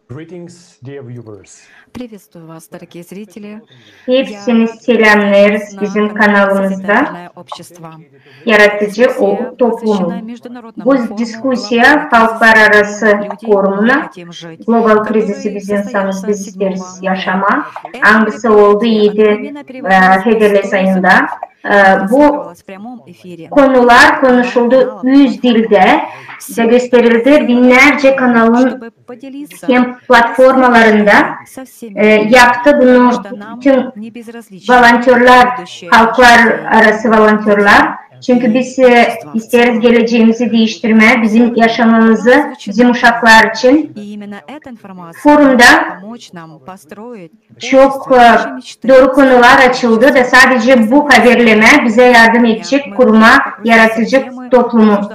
Greetings, dear viewers. Приветствую вас, дорогие зрители. Hepsini selamlarız bizim kanalımızda. Yaratıcı Toplumu. Bu diskusiya Halklar Arası Forumuna Global Krizisi Biz İnsanız Biz İsteriz Yaşama hangisi oldu 7 Hedele sayında. Bu konular konuşuldu 100 dilde ve gösterildi binlerce kanalın hem platformalarında yaptı bunu tüm volontörler, halklar arası volontörler. Çünkü biz isteriz geleceğimizi değiştirmeye, bizim yaşamamızı, bizim uşaklar için. Forumda çok doğru konular açıldı ve sadece bu haberleme bize yardım edecek kuruma yaratıcı toplumu.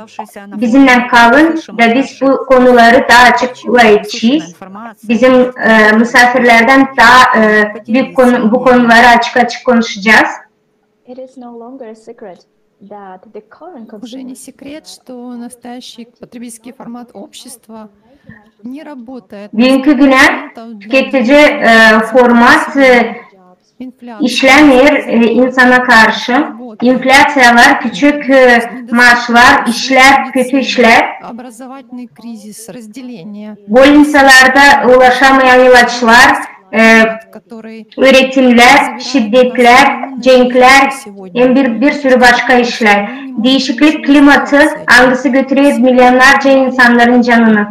Bizimle kalın ve biz bu konuları daha açıklayacağız. Bizim misafirlerden daha bu konuları açık konuşacağız. Уже не секрет, что настоящий потребительский формат общества не работает. Bugünkü güne tüketici format işlemiyor insana karşı. İnflasyalar, küçük maaşlar, işler, kötü işler. Bolsalarda ulaşamayan ilaçlar, üretimler, şiddetler, cenkler, bir sürü başka işler. Değişiklik klimatı hangisi götürüyor milyonlarca insanların canını.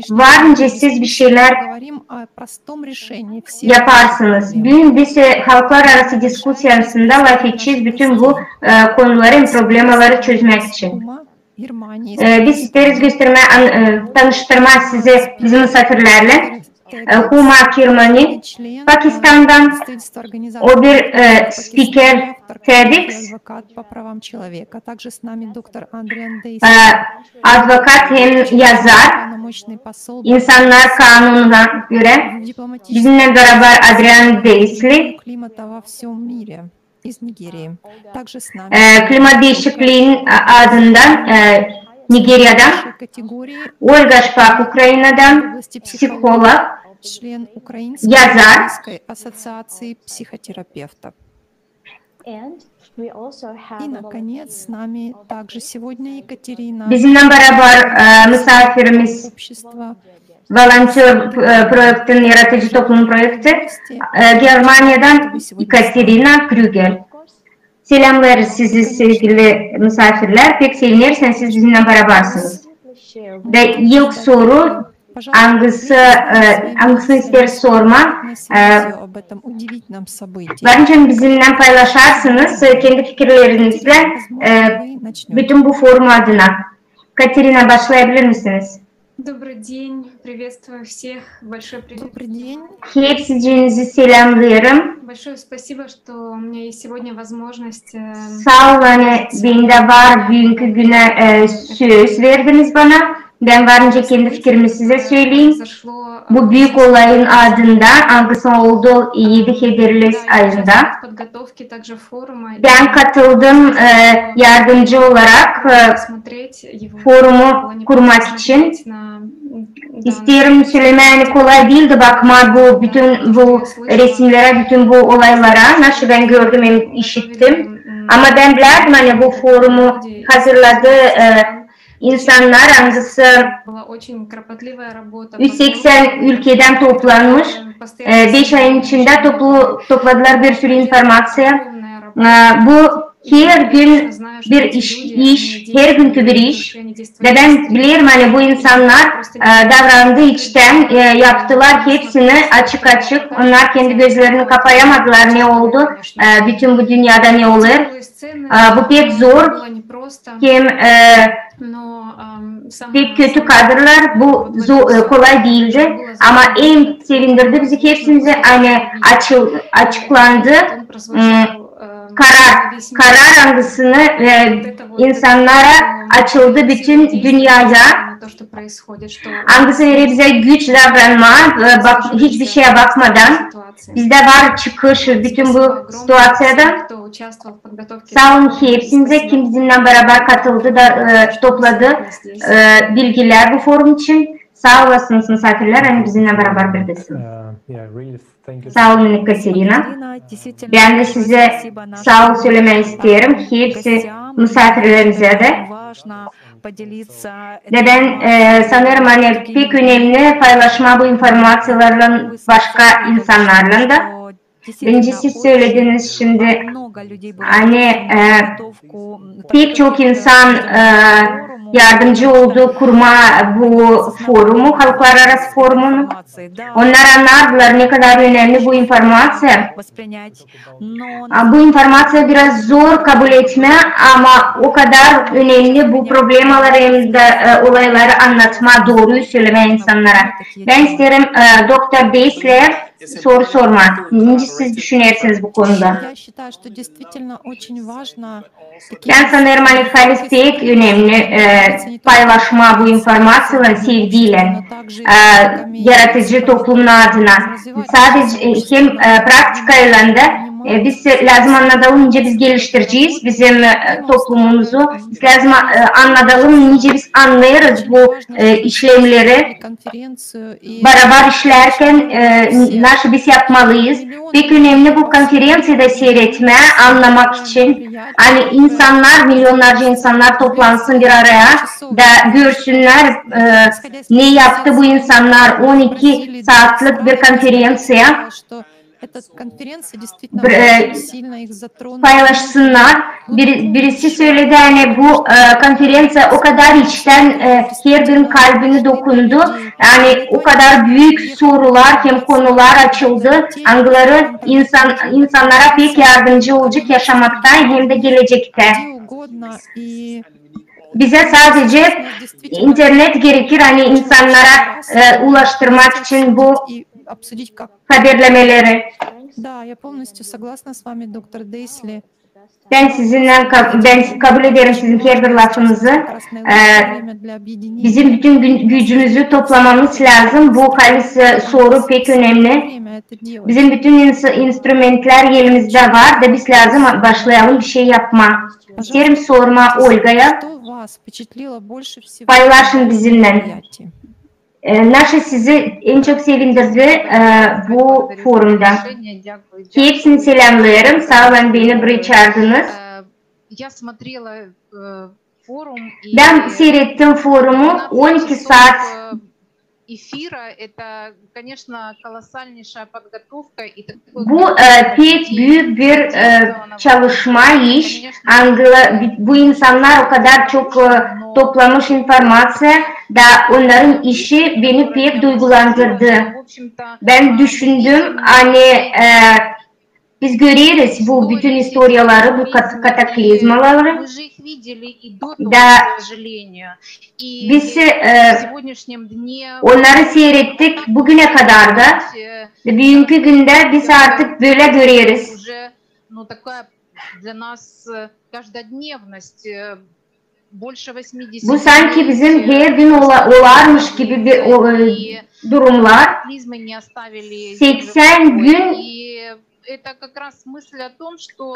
Varınca siz bir şeyler yaparsınız. Bugün biz halklar arası diskusyasında laf edeceğiz bütün bu konuların problemaları çözmek için. Biz isteriz tanıştırma size bizim misafirlerle. Huma Kirmani, Pakistan'dan o bir spiker TEDx, advokat hem yazar, insanlar kanununa göre bizimle beraber Adrian Deisli, klima değişikliğinin ardından Nigerya'dan, Olga Şpak Ukrayna'dan, psikolog, член Украинской yazar. ассоциации психотерапевтов. И, наконец, с нами также сегодня Екатерина. Bizimle beraber misafirimiz volontör projektin yaratıcı toplum projekti Germanya'dan Ekaterina Krüger. Selamlar sizi sevgili misafirler. Pek sevinirseniz siz bizimle berabersiniz. Ve ilk soru hangisini isteriz sorma. Bence bizimle paylaşarsınız kendi fikirlerinizle bütün bu forum adına. Katerina başlayabilir misiniz? Добрый день, приветствую всех, большой привет. Добрый день. Hepsinizi selamlıyorum. Большое спасибо, что у меня есть сегодня возможность. Sağ olun, bende var bugünkü güne söz verdiniz bana. Ben varınca kendi fikrimi size söyleyeyim. Bu büyük olayın ardından hangisi oldu 7 Hedele ayında. Ben katıldım yardımcı olarak forumu kurmak için. İsterim söylemeye kolay değildi bakma bütün bu resimlere, bütün bu olaylara. Nasıl ben gördüm, hem işittim. Ama ben bilirdim hani bu forumu hazırladı. İnsanlar hangisi 180 ülkeden toplanmış. 5 ayın içinde topladılar bir sürü informasyon. Bu her gün bir iş, her günkü bir iş. Ve ben bilirim hani bu insanlar davrandığı içten yaptılar hepsini açık. Onlar kendi gözlerini kapayamadılar ne oldu, bütün bu dünyada ne olur. Bu pek zor. Hem pek kötü kadrlar, bu kolay değildi. Ama en sevindirdi bizi hepsimize hani açıklandı. Karar hangisini insanlara açıldı bütün dünyaya. Hangisi bize güç davranma, hiçbir şeye bakmadan. Bizde var çıkış bütün bu situasyada. Sağ olun hepsinize kim bizimle beraber katıldı da topladı bilgiler bu forum için. Sağ olasınız misafirler, hani bizimle beraber birdesiniz. Sağ olun Ekaterina. Ben de size sağ ol söylemek isterim. Hepsi misafirlerimize de. Ve ben sanırım hani pek önemli paylaşma bu informasyonlarla başka insanlarla da. Bence siz söylediniz şimdi hani pek çok insan yardımcı oldu kurma bu forumu, halklar arası forumunu. Onlar anladılar ne kadar önemli bu informasya. Bu informasya biraz zor kabul etme ama o kadar önemli bu problemaları da olayları anlatma, doğruyu söyleme insanlara. Ben isterim Dr. Deisler'e soru sormak. Ne siz düşünüyorsunuz bu konuda? Ben sanırım hani pek önemli paylaşma bu informasyonu sevgiyle yaratıcı toplumun adına. Sadece hem praktikayla da biz lazım anladalım nice biz geliştireceğiz bizim toplumumuzu. Biz lazım anladalım nice biz anlayırız bu işlemleri. Beraber işlerken nasıl biz yapmalıyız. Pek önemli bu konferansiyada seyretme, anlamak için. Hani insanlar, milyonlarca insanlar toplansın bir araya da görsünler ne yaptı bu insanlar 12 saatlik bir konferansiya. Paylaşsınlar. Birisi söyledi hani bu konferansiya o kadar içten her birinin kalbini dokundu. Yani o kadar büyük sorular hem konular açıldı. Anıları insanlara pek yardımcı olacak yaşamakta hem de gelecekte. Bize sadece internet gerekir hani insanlara ulaştırmak için bu haberlemeleri. Ben kabul ederim sizin her bir lafınızı. Bizim bütün gücümüzü toplamamız lazım. Bu soru pek önemli. Bizim bütün instrumentler elimizde var da biz lazım başlayalım bir şey yapma. İsterim sorma Olga'ya. Paylaşın bizimle. Naşı sizi en çok sevindirdi bu forumda. Hepsini selamlıyorum. Sağ olun beni buraya çağırdınız. Ben seyrettim forumu 12 saat. Bu pek büyük bir çalışma iş. Bu insanlar o kadar çok toplamış informasyon da onların işi beni pek duygulandırdı. Ben düşündüm hani biz görüyoruz bu bütün historiyaları, bu kataklizmaları da biz onları seyrettik bugüne kadar da bugünkü günde biz artık böyle görüyoruz. Bu sanki bizim her gün olarmış gibi bir durumlar. 80 gün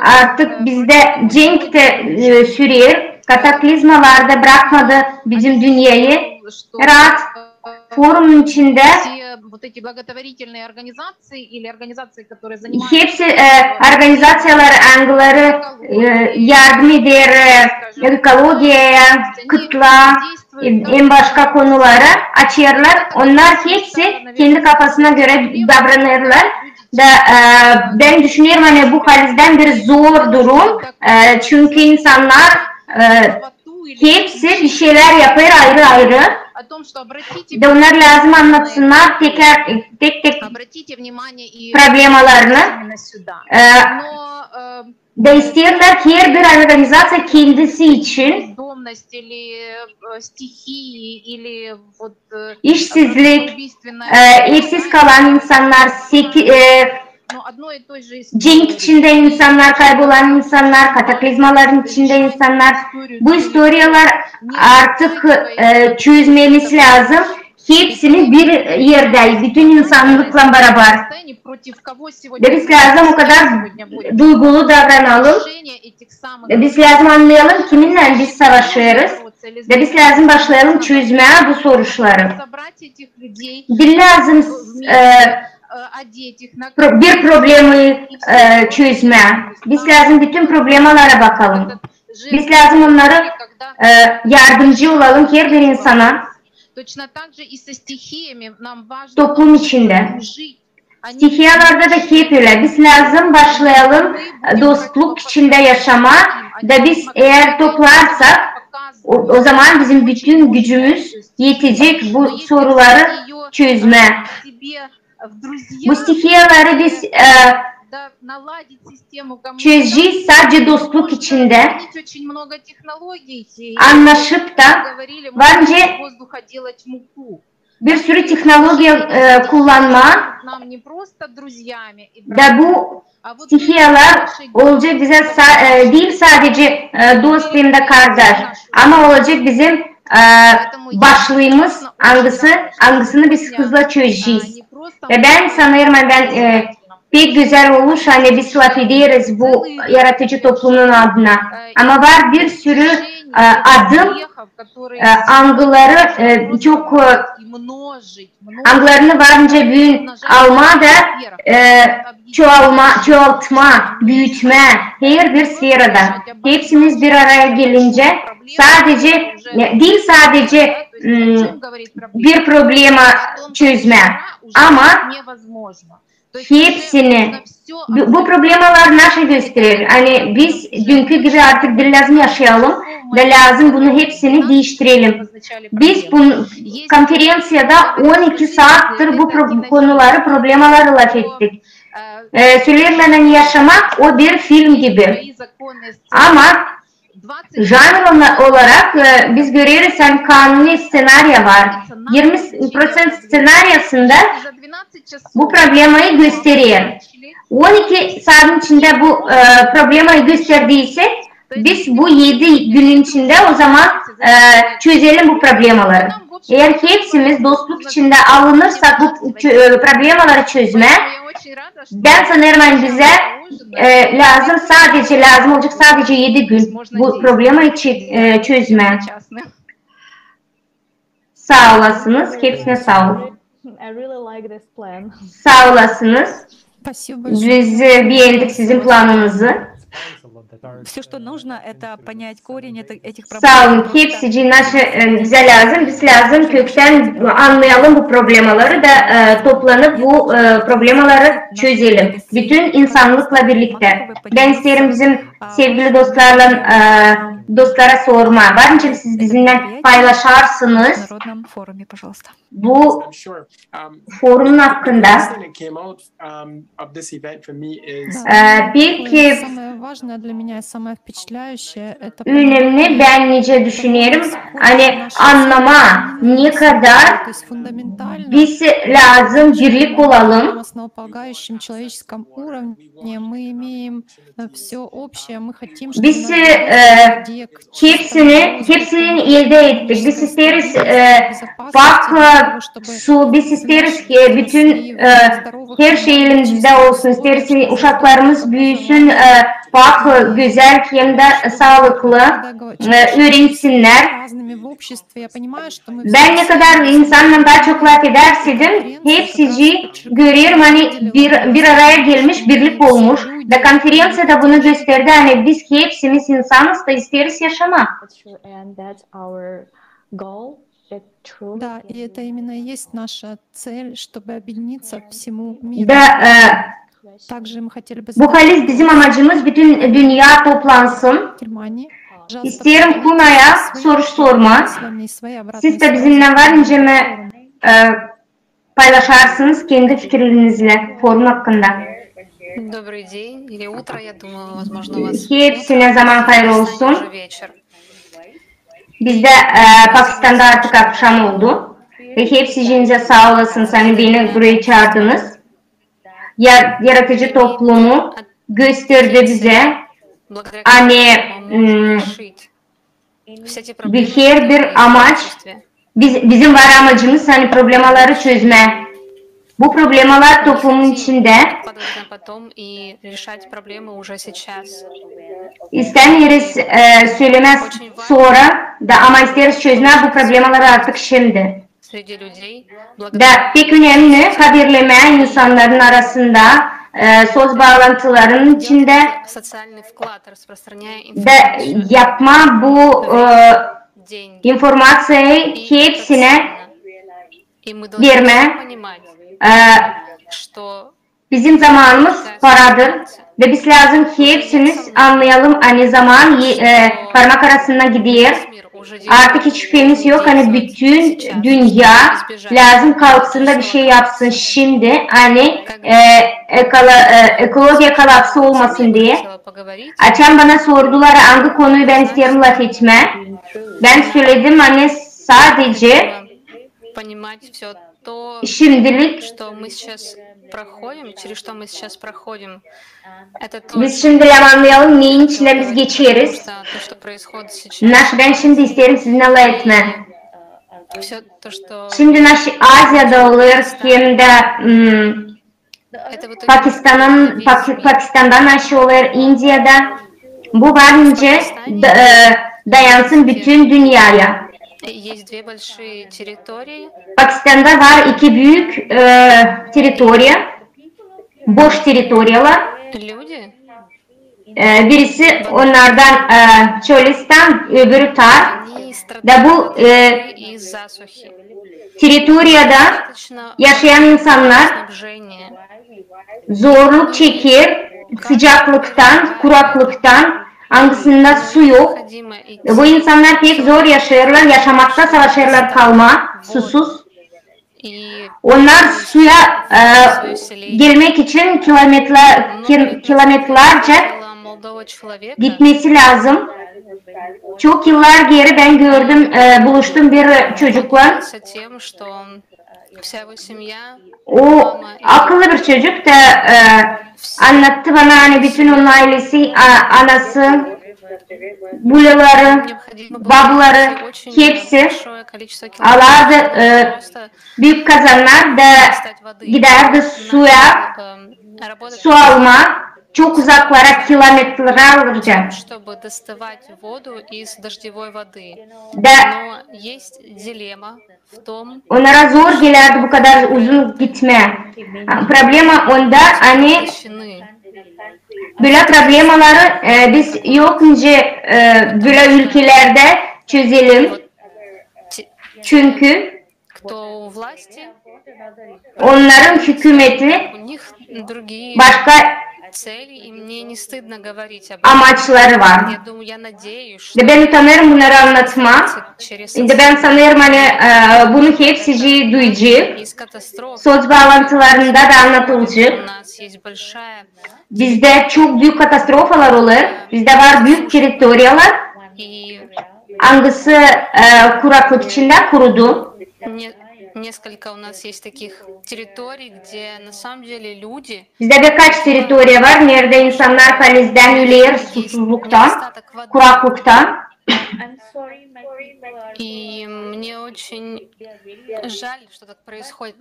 artık bizde cenk de sürüyor. Kataklizmalarda bırakmadı bizim dünyayı. Rahat forumun içinde hepsi organizasyonlar angıları yardım eder, ekolojiyaya, kıtlığa, en başka konulara açarlar. Onlar hepsi kendi kafasına göre davranırlar. Ben düşünüyorum hani bu halizden bir zor durum. Çünkü insanlar hepsi bir şeyler yapar ayrı ayrı. Onlar lazım anlatsınlar tek tek problemalarını. Da isterler her bir organizasyon kendisi için işsizlik, evsiz kalan insanlar, cenk içinde insanlar, kaybolan insanlar, kataklizmaların içinde insanlar. Bu historiyalar artık çözmemiz lazım. Hepsini bir yerde, bütün insanlıkla beraber. Biz lazım o kadar duygulu davranalım. Biz lazım anlayalım kiminle biz savaşıyoruz. Ve biz lazım başlayalım çözmeye bu soruları. Biz lazım bir problemi çözmeye. Biz lazım bütün problemlere bakalım. Biz lazım onları yardımcı olalım her bir insana. Toplum içinde. Stihiyalarda da hep öyle. Biz lazım başlayalım dostluk içinde yaşama da biz eğer toplarsak o zaman bizim bütün gücümüz yetecek bu soruları çözme. Bu stihiyaları biz çözeceğiz sadece dostluk içinde anlaşıp da bence bir sürü teknoloji kullanma da bu stihiyalar olacak bize değil sadece dost hem de kardeş ama olacak bizim başlığımız hangisini biz hızla çözeceğiz. Ve ben sanırım pek güzel olmuş hani biz laf ederiz bu yaratıcı toplumun adına. Ama var bir sürü adım angıları çok angılarını varınca büyün alma da çoğaltma, büyütme her bir sferada. Hepsimiz bir araya gelince sadece değil sadece bir problemi çözme ama hepsini bu problemler nasıl gösterir? Hani biz dünkü gibi artık lazım yaşayalım ve lazım bunu hepsini değiştirelim. Biz bu konferansiyada 12 saattir bu konuları, problemleri laf ettik. Söylenmeden yaşamak o bir film gibi. Ama janr olarak biz görüyoruz hani kanuni senaryo var. 20% senaryosunda bu problemi gösteriyor. 12 saatin içinde bu problemi gösterdiyse biz bu 7 günün içinde o zaman çözelim bu problemleri. Eğer hepsimiz dostluk içinde alınırsak bu problemleri çözme ben sanırım bize lazım olacak sadece 7 gün bu problemi çözme. Sağ olasınız. Hepsine sağ olun. Sağ olasınız. Biz beğendik sizin planınızı. Все, что нужно, это понять корень этих проблем. Sağ olun. Hepsi bize lazım. Biz lazım kökten anlayalım bu problemleri de toplanıp bu problemleri çözelim. Bütün insanlıkla birlikte. Ben isterim bizim sevgili dostlara sorma. Varınca siz bizimle paylaşarsınız. Bu forumun hakkında. Peki önemli bence düşünüyorum. Hani anlama ne kadar biz lazım birlik olalım. Biz hepsini elde ettik. Biz isteriz biz isteriz ki bütün her şey elimizde olsun. İsteriz uşaklarımız büyüsün, güzel hem de sağlıklı öğrensinler. Ben ne kadar insanla daha çok laf ederseydim hepsi görüyorum hani bir araya gelmiş, birlik olmuş. Ve konferansiya da bunu gösterdi. Hani biz hepsimiz insanız da isteriz yaşamak. Да, и это именно и есть наша цель, чтобы объединиться всему миру. Также мы хотели бы bu haliz bizim amacımız bütün dünya toplansın. İsterim Kuna'ya soru sorma. Siz de bizimle varınca paylaşarsınız kendi fikirlerinizle forum hakkında. Hepsine zaman hayırlı olsun. Bizde Pakistan'da artık akşam oldu. Ve hepsinize sağ olasınız. Hani beni buraya çağırdınız. Yaratıcı toplumu gösterdi bize. Hani her bir amaç bizim var amacımız hani problemleri çözme. Bu problemalar toplumun içinde İstemiyoruz söylemez sonra da ama isteriz çözme bu problemler artık şimdi. Da pek önemli haberleme insanların arasında söz bağlantılarının içinde da yapma bu informasyayı hepsine verme. Bizim zamanımız paradır ve biz lazım ki hepsimiz anlayalım aynı zaman parmak arasında gidiyor. Artık hiç şüphemiz yok hani bütün dünya lazım kalksın da bir şey yapsın şimdi hani ekoloji kolapsı olmasın diye. Açan bana sordular hangi konuyu ben istiyorum laf etme. Ben söyledim hani sadece şimdilik biz şimdilik anlayalım neyin içine biz geçeriz. Ben şimdi isterim sizinle Allah etme. Şimdi Asya'da oluyor hem de Pakistan'dan aşı oluyor India'da. Bu bence dayansın bütün dünyaya. Pakistan'da var iki büyük teritoriya, boş teritoriyalar. Birisi onlardan Çolistan, öbürü Tar. Da bu teritoriyada yaşayan insanlar zorluk çekir, sıcaklıktan, kuraklıktan, hangisinde su yok. Bu insanlar pek zor yaşarlar, yaşamakta savaşırlar kalma, susuz. Onlar suya gelmek için kilometrelerce gitmesi lazım. Çok yıllar geri ben gördüm, buluştum bir çocukla. O akıllı bir çocuk da anlattı bana hani bütün onun ailesi, anası, bulaları, babaları hepsi alardı büyük kazanlar da giderdi su alma. Çok uzaklara kilometreler alacak. Onlara zor gelirdi bu kadar uzun gitme. Problema onda hani böyle problemaları biz yokunca böyle ülkelerde çözelim. Çünkü onların hükümeti başka amaçları var. Ben utanırım bunları anlatma. Ben sanırım hani bunu hepsi duyacak. Söz bağlantılarında da anlatılacak. Bizde çok büyük katastrofalar olur. Bizde var büyük teritoriyalar. Hangisi kuraklık içinde kurudu. Несколько у нас есть таких территорий, где на самом деле люди. Bizde birkaç teritoriya var. Nerede insanlar falezden ölüyor, susuzluktan, kuraklıktan. И мне очень жаль, что так происходит,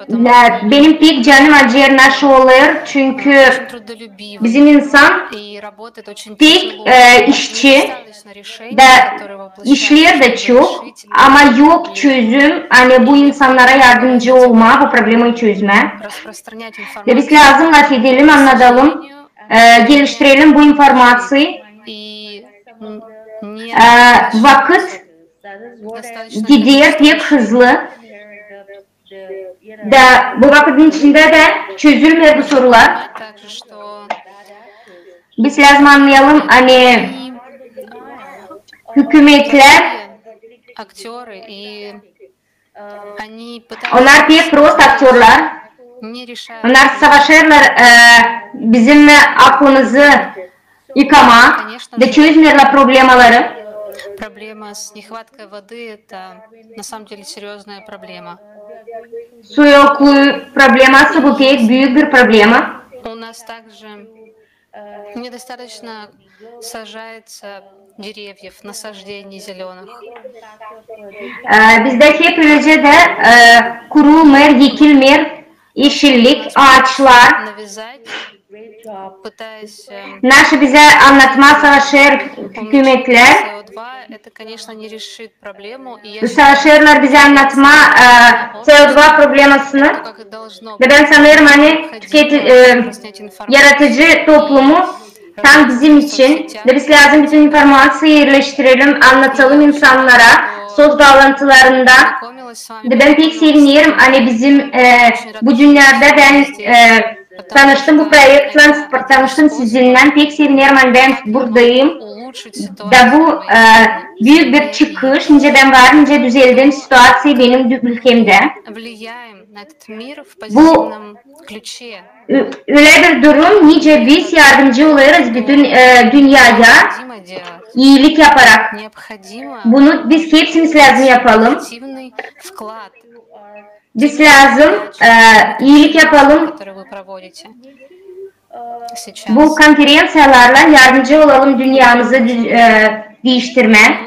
Benim pek canım acıyor nasıl oluyor çünkü bizim insan pek işçi da işler de çok ama yok çözüm hani bu insanlara yardımcı olma, bu problemi çözme. Ve biz lazım laf edelim, anlatalım, geliştirelim bu informasyayı. Vakit gidiyor pek hızlı. Da bu vakitin içinde de çözülmüyor bu sorular. Biz lazım anlayalım hani hükümetler onlar pek prost aktörler. Onlar savaşırlar bizim aklımızı yıkama ve çözmüyorlar problemaları. Проблема с нехваткой воды – это на самом деле серьезная проблема. Su yokluğu probleması bu pek büyük bir problema. У нас также недостаточно сажается деревьев, насаждений зеленых. Bizde hep öylece de kurulmuyor, yıkılmıyor yeşillik, ağaçlar. навязать, пытаясь Наши bize anlatmaya çalışır hükümetler. CO2, это, конечно, не решит проблему. И я Savaşıyorlar bize anlatma CO2 problemasını. как и должно Ve ben sanıyorum hani снять информацию. yaratıcı toplumu tam bizim için ve biz lazım bütün informasyayı yerleştirelim, anlatalım insanlara, söz bağlantılarında. Ve ben pek seviniyorum hani bizim bu dünyada ben tanıştım bu projeyle, tanıştım sizinle, pek seviniyorum hani ben buradayım. Da bu büyük bir çıkış, niceden var, nice düzeldim situasyon benim ülkemde. Bu öyle bir durum, nice biz yardımcı oluyoruz bütün dünyaya iyilik yaparak. Bunu biz hepsimiz lazım yapalım. Biz lazım iyilik yapalım. Bu konferansiyalarla yardımcı olalım dünyamızı değiştirme.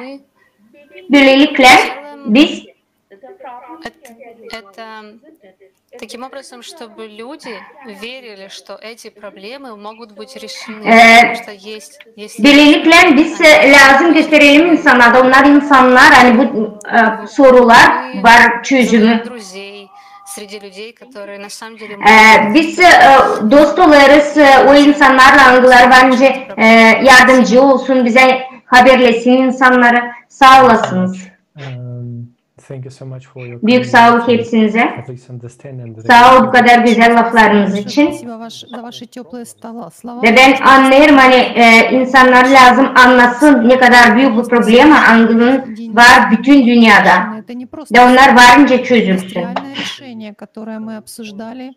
Böylelikle biz таким образом, чтобы люди верили, что эти проблемы могут быть решены, потому что есть böylelikle biz lazım gösterelim insanlara, onlar insanlar hani bu sorular var çözümü. друзей, среди людей, которые на самом деле Biz dost oluruz, o insanlarla algılar bence yardımcı olsun, bize haberlesin insanları. Sağ olasınız. Thank you so much for your Büyük sağ ol hepsinize. at least understand and Sağ ol bu kadar güzel laflarınız için. Спасибо за ваши теплые слова. Ve ben anlıyorum hani insanlar lazım anlasın ne kadar büyük bir problem angının var bütün dünyada. Это не просто Ve onlar varınca çözülsün. реальное решение, которое мы обсуждали.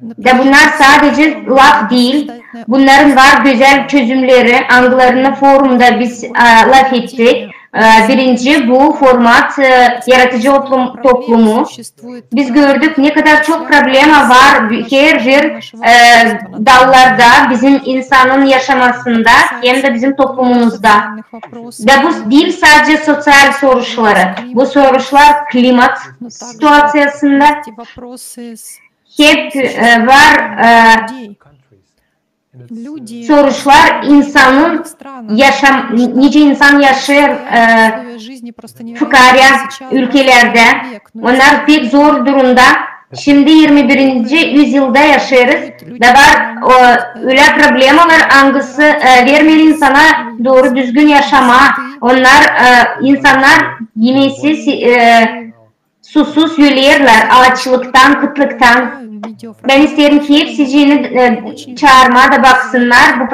Ve bunlar sadece laf değil, bunların var güzel çözümleri, anglarını forumda biz laf ettik. Birinci bu format yaratıcı toplumu. Biz gördük ne kadar çok problem var her bir dallarda bizim insanın yaşamasında hem de bizim toplumumuzda. Ve bu değil sadece sosyal soruşları. Bu soruşlar klimat situasyasında hep var soruşlar insanın nice insan yaşar fukara ülkelerde. Onlar pek zor durumda. Şimdi 21. yüzyılda yaşarız. Ve var öyle problemler hangisi vermeli insana doğru düzgün yaşama. Onlar insanlar yemesiz susuz yürüyorlar açlıktan, kıtlıktan. Ben isterim ki hepsini çağırma da baksınlar bu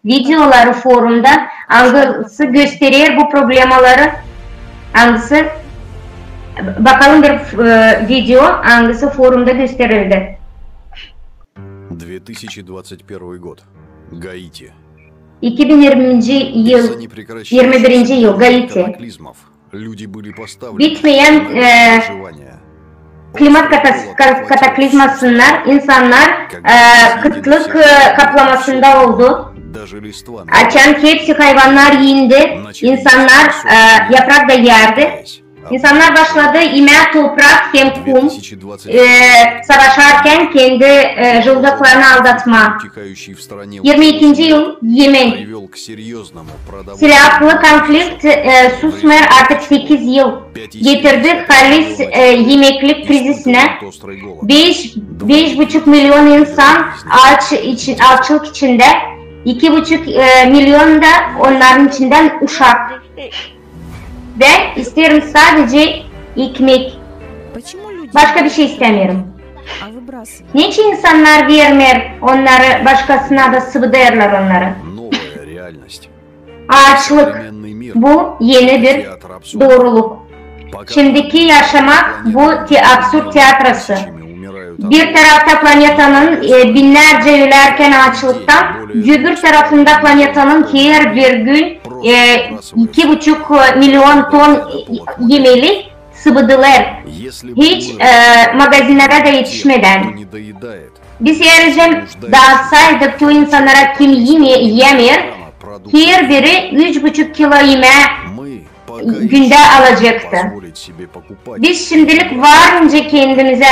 videoları forumda hangisi gösterir bu problemleri hangisi bakalım bir video hangisi forumda gösterildi. 2021 год. Гаити. 2020 yıl 21. yıl Gaiti. Bitmeyen klimat kataklizmasından insanlar kıtlık kaplamasında oldu. Açan hepsi hayvanlar yindi. İnsanlar yaprak da yerdi. İnsanlar başladı yemeğe toprak hem kum savaşarken kendi yıldızlarını aldatma. 22. yıl Yemen. Silahlı konflikt susmuyor artık 8 yıl getirdi halis yemeklik krizisine. 5,5 milyon insan açlık içinde. 2,5 milyon da onların içinden uşak. Ben isterim sadece ekmek. Başka bir şey istemiyorum. Niçin insanlar vermiyor onları başkasına da sıvıdırlar onları? Açlık. Bu yeni bir doğruluk. Şimdiki yaşamak bu absürt tiyatrosu. Bir tarafta planetanın binlerce ölerken açlıktan, öbür tarafında planetanın her bir gün 2,5 milyon ton yemeli sıvıdılar. Hiç magazinlere de yetişmeden. Biz ayrıca dağıtsaydık ki o insanlara kim yemiyor, her biri 3,5 kilo yemeğe günde alacaktı. Biz şimdilik varınca kendimize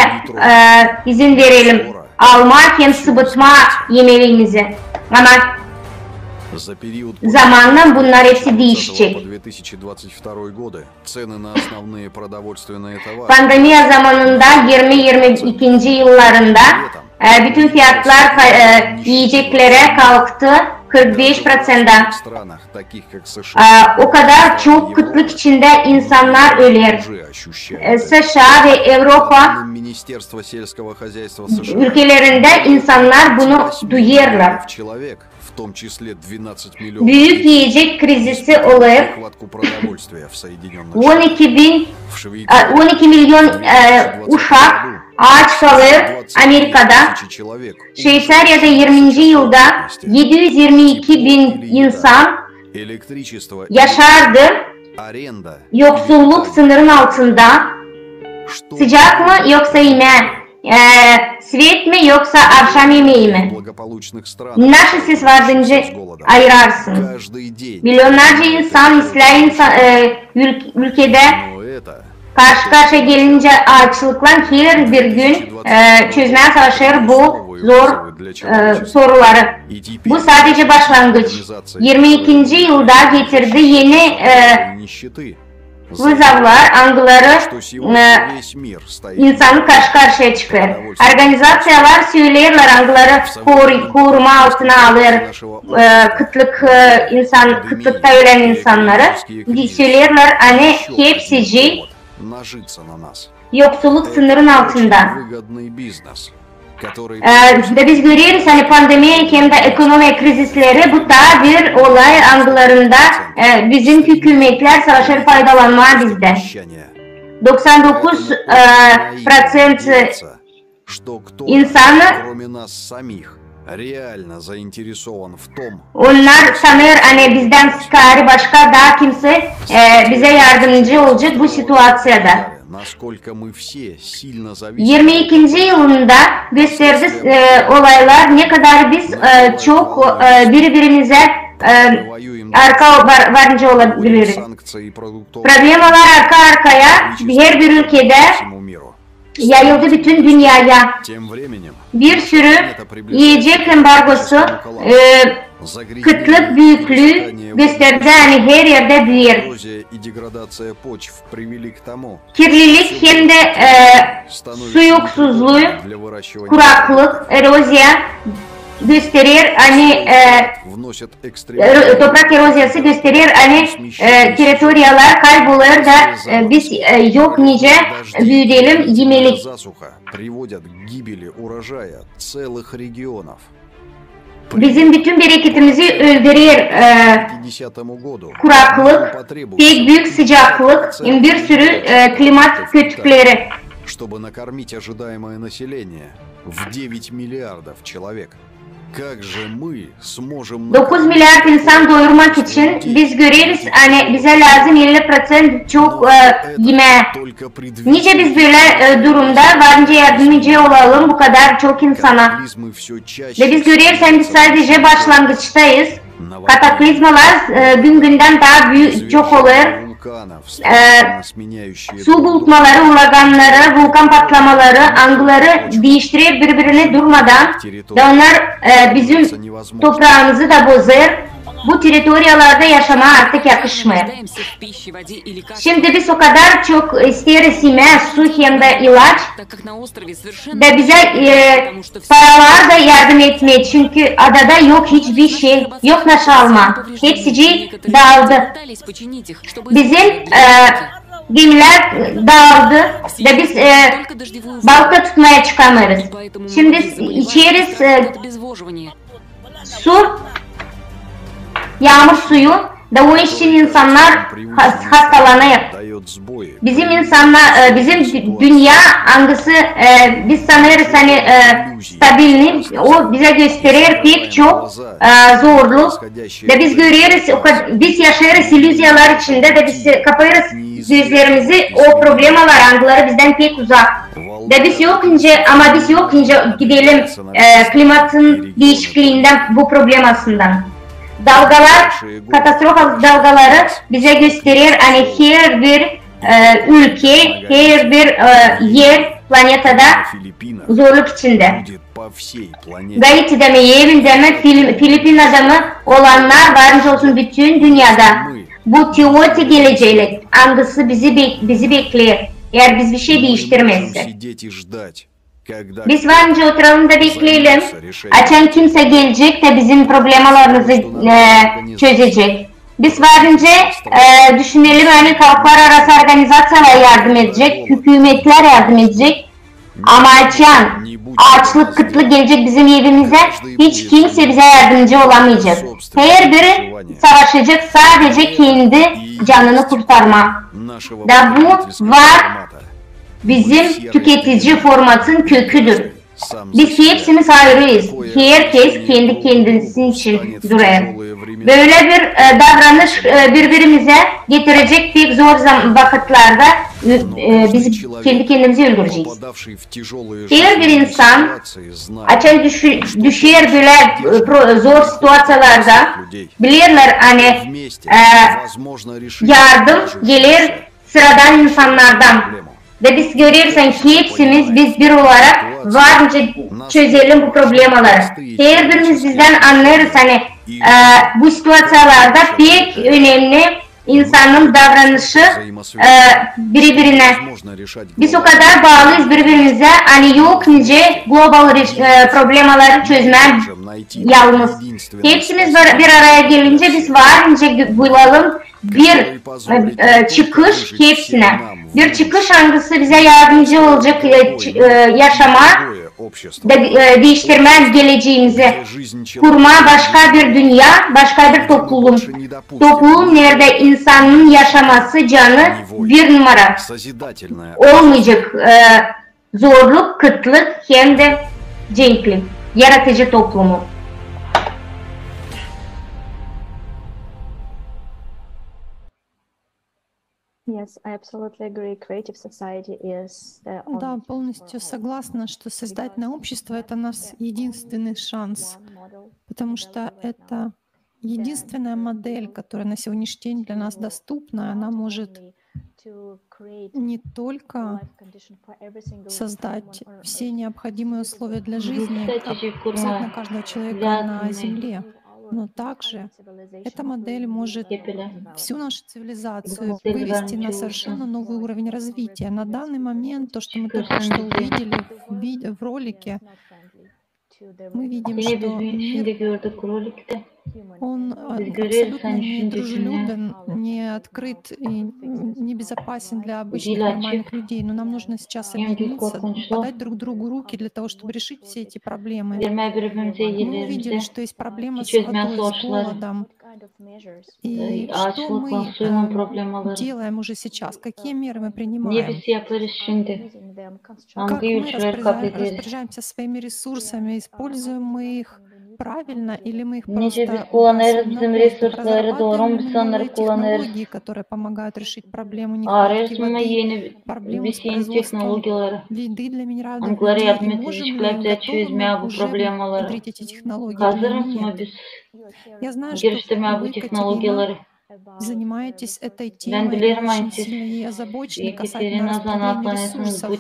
izin verelim. Almak hem sıvıtma yemeğimizi. Ama zamanla bunlar hepsi değişecek. Pandemiya zamanında 20-22 yıllarında bütün fiyatlar yiyeceklere kalktı 45%'dan. O kadar çok kıtlık içinde insanlar ölür. США ve Avrupa ülkelerinde insanlar bunu duyarlar. Büyük yiyecek krizisi olup 12 milyon uşak aç kalır Amerika'da. Şveysariya'da 20. yılda 722 bin insan yaşardı. Yoksulluk sınırın altında. Sıcak mı yoksa yemek? Svet mi yoksa akşam yemeği mi? Nasıl siz vardınca ayırarsınız? Milyonlarca insan ülkede karşı karşıya gelince açlıkla her bir gün çözmeye çalışır bu zor soruları. Bu sadece başlangıç. 22. yılda getirdi yeni vızavlar, angıları insanı karşı karşıya çıkar. Organizasyonlar söylerler angıları koruma altına alır, kıtlıkta ölen insanları. Söylerler hani hepsi yoksulluk sınırın altında. Ve biz görüyoruz hani pandemi hem de ekonomi krizisleri bu da bir olay angılarında bizim hükümetler savaşır faydalanma bizde. 99% insanı onlar sanır hani bizden çıkarı başka daha kimse bize yardımcı olacak bu situasyada. 22. yılında gösterdi olaylar ne kadar biz çok birbirimize arka varınca olabiliriz. Problemler arka arkaya her bir ülkede yayıldı bütün dünyaya. Bir sürü yiyecek embargosu, kıtlık büyüklüğü gösterdi hani her yerde büyür. Kirlilik hem de su yoksuzluğu, kuraklık, erozya gösterir hani toprak erozyası gösterir hani teritoriyalar kaybolur da biz yok nice büyüyelim yemelik. Bizim bütün bereketimizi öldürür kuraklık, pek büyük sıcaklık, bir sürü klimat kötülükleri. Чтобы накормить ожидаемое население в 9 миллиардов человек. 9 milyar insan doyurmak için biz görürüz hani bize lazım 50% çok yemeğe. Nice biz böyle durumda varınca yardımcı olalım bu kadar çok insana. Ve biz görüyoruz hani biz sadece başlangıçtayız. Kataklizmalar gün günden daha büyük çok olur. Su bulutmaları, uraganları, vulkan patlamaları, angıları değiştirip birbirini durmadan ve onlar bizim toprağımızı da bozar. Bu teritoriyalarda yaşama artık yakışmıyor. Şimdi biz o kadar çok isteriz yemek, su hem de ilaç ve bize paralar da yardım etmiyor çünkü adada yok hiçbir şey, yok nasıl alma. Hepsi dağıldı. Bizim gemiler dağıldı ve biz balık tutmaya çıkamıyoruz. Şimdi içeriz su, yağmur suyu da o için insanlar hastalanıyor. Bizim insanlar, bizim dünya angısı biz sanırız hani stabilni, o bize gösterir pek çok zorluk ve biz görüyoruz, biz yaşarız illüzyalar içinde de biz kapayırız gözlerimizi, o problemalar angıları bizden pek uzak. Ve biz yokunca ama biz yokunca gidelim klimatın değişikliğinden bu problem aslında. dalgalar, katastrofa dalgaları bize gösterir hani her bir ülke, her bir yer planetada zorluk içinde. Gaiti'de mi, Yemen'de mi, Filipinler'de mi olanlar varmış olsun bütün dünyada. Bu teorik gelecek algısı bizi bekliyor. Eğer biz bir şey değiştirmezsek. Biz varınca oturalım da bekleyelim. Açan kimse gelecek de bizim problemlerimizi çözecek. Biz varınca düşünelim hani halklar arası organizasyonlar yardım edecek, hükümetler yardım edecek. Ama açan, açlık, kıtlık gelecek bizim evimize, hiç kimse bize yardımcı olamayacak. Her biri savaşacak sadece kendi canını kurtarma. Da bu var bizim tüketici formatın köküdür. Biz hepsimiz ayrıyız. Herkes kendi kendisi için duruyor. Böyle bir davranış birbirimize getirecek pek zor vakitlarda biz kendi kendimizi öldüreceğiz. Her bir insan açan düşer böyle zor situasyonlarda bilirler hani yardım gelir sıradan insanlardan. Ve biz görürsen ki hepsimiz biz bir olarak varınca çözelim bu problemleri. Her birimiz bizden anlarız hani bu situasyonlarda pek önemli insanın davranışı birbirine. Biz o kadar bağlıyız birbirimize hani yok nice global problemleri çözmem yalnız. Hepsimiz bir araya gelince biz varınca bulalım bir çıkış hepsine. Bir çıkış hangisi bize yardımcı olacak yaşama, değiştirme geleceğimizi, kurma başka bir dünya, başka bir toplum. Toplum nerede insanın yaşaması canı bir numara. Olmayacak zorluk, kıtlık hem de cenklik, yaratıcı toplumu. Да, полностью согласна, что создательное общество — это наш единственный шанс, потому что это единственная модель, которая на сегодняшний день для нас доступна. Она может не только создать все необходимые условия для жизни абсолютно каждого человека на Земле, но также эта модель может всю нашу цивилизацию вывести на совершенно новый уровень развития. На данный момент то, что мы только что увидели в ролике, мы видим, что мир, он абсолютно не дружелюбен, не открыт и не безопасен для обычных нормальных людей. Но нам нужно сейчас объединиться, подать друг другу руки для того, чтобы решить все эти проблемы. Мы увидели, что есть проблема с водой, с голодом. И что мы делаем уже сейчас? Какие меры мы принимаем? Как мы распоряжаемся своими ресурсами? Используем мы их правильно или мы их просто разрабатываем новые технологии, которые помогают решить проблему нехватки воды, проблему с производством еды для минеральных людей, и можем ли, готовы мы уже внедрить эти технологии или нет? Я знаю, что вы, Екатерина, занимаетесь этой темой и очень сильно ей озабочены касательно распределения ресурсов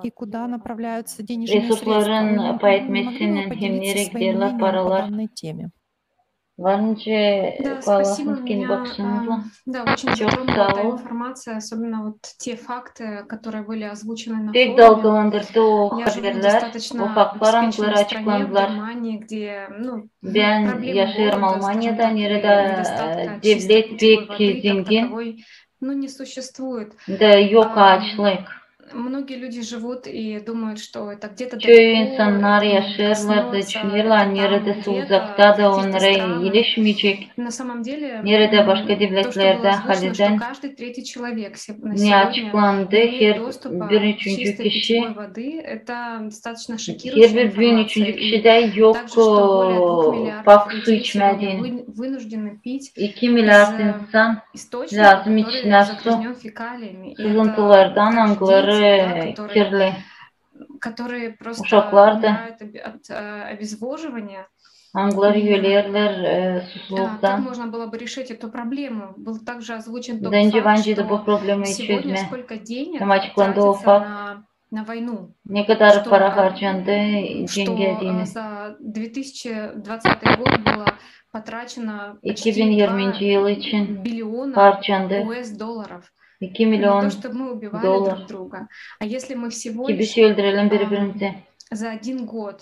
и куда направляются денежные средства. Не могли бы вы поделиться своим мнением по данной теме? Да, спасибо. Меня, да, очень затронула эта информация, особенно вот те факты, которые были озвучены на форуме. Я живу в достаточно обеспеченной стране, в Германии, где проблемы голода, недостатка чистой питьевой воды как таковой, не существует. Многие люди живут и думают, что это где-то далеко, на самом деле, то, что было озвучено, что каждый третий человек на сегодня имеет доступ к чистой питьевой воды, это достаточно шокирующая информация. И также, что более 2 миллиардов людей сегодня вынуждены пить из источника, который загрязнен фекалиями. И это которые просто умирают от обезвоживания. Аңглар юлерлер Как susuzluktan. можно было бы решить эту проблему? Был также озвучен тот Дэнди факт, Ванджи bu что problemi сегодня çözme сколько денег amaçlandı o тратится fakt. на войну, Ne kadar что, para harcandı cenge что dini. за 2020 год было потрачено почти 2020 yılı 2 için биллиона harcandı US-долларов 2 на то, milyon чтобы мы убивали dolar. друг друга. А если мы всего Ki лишь biz öldürelim birbirimizi. за 1 год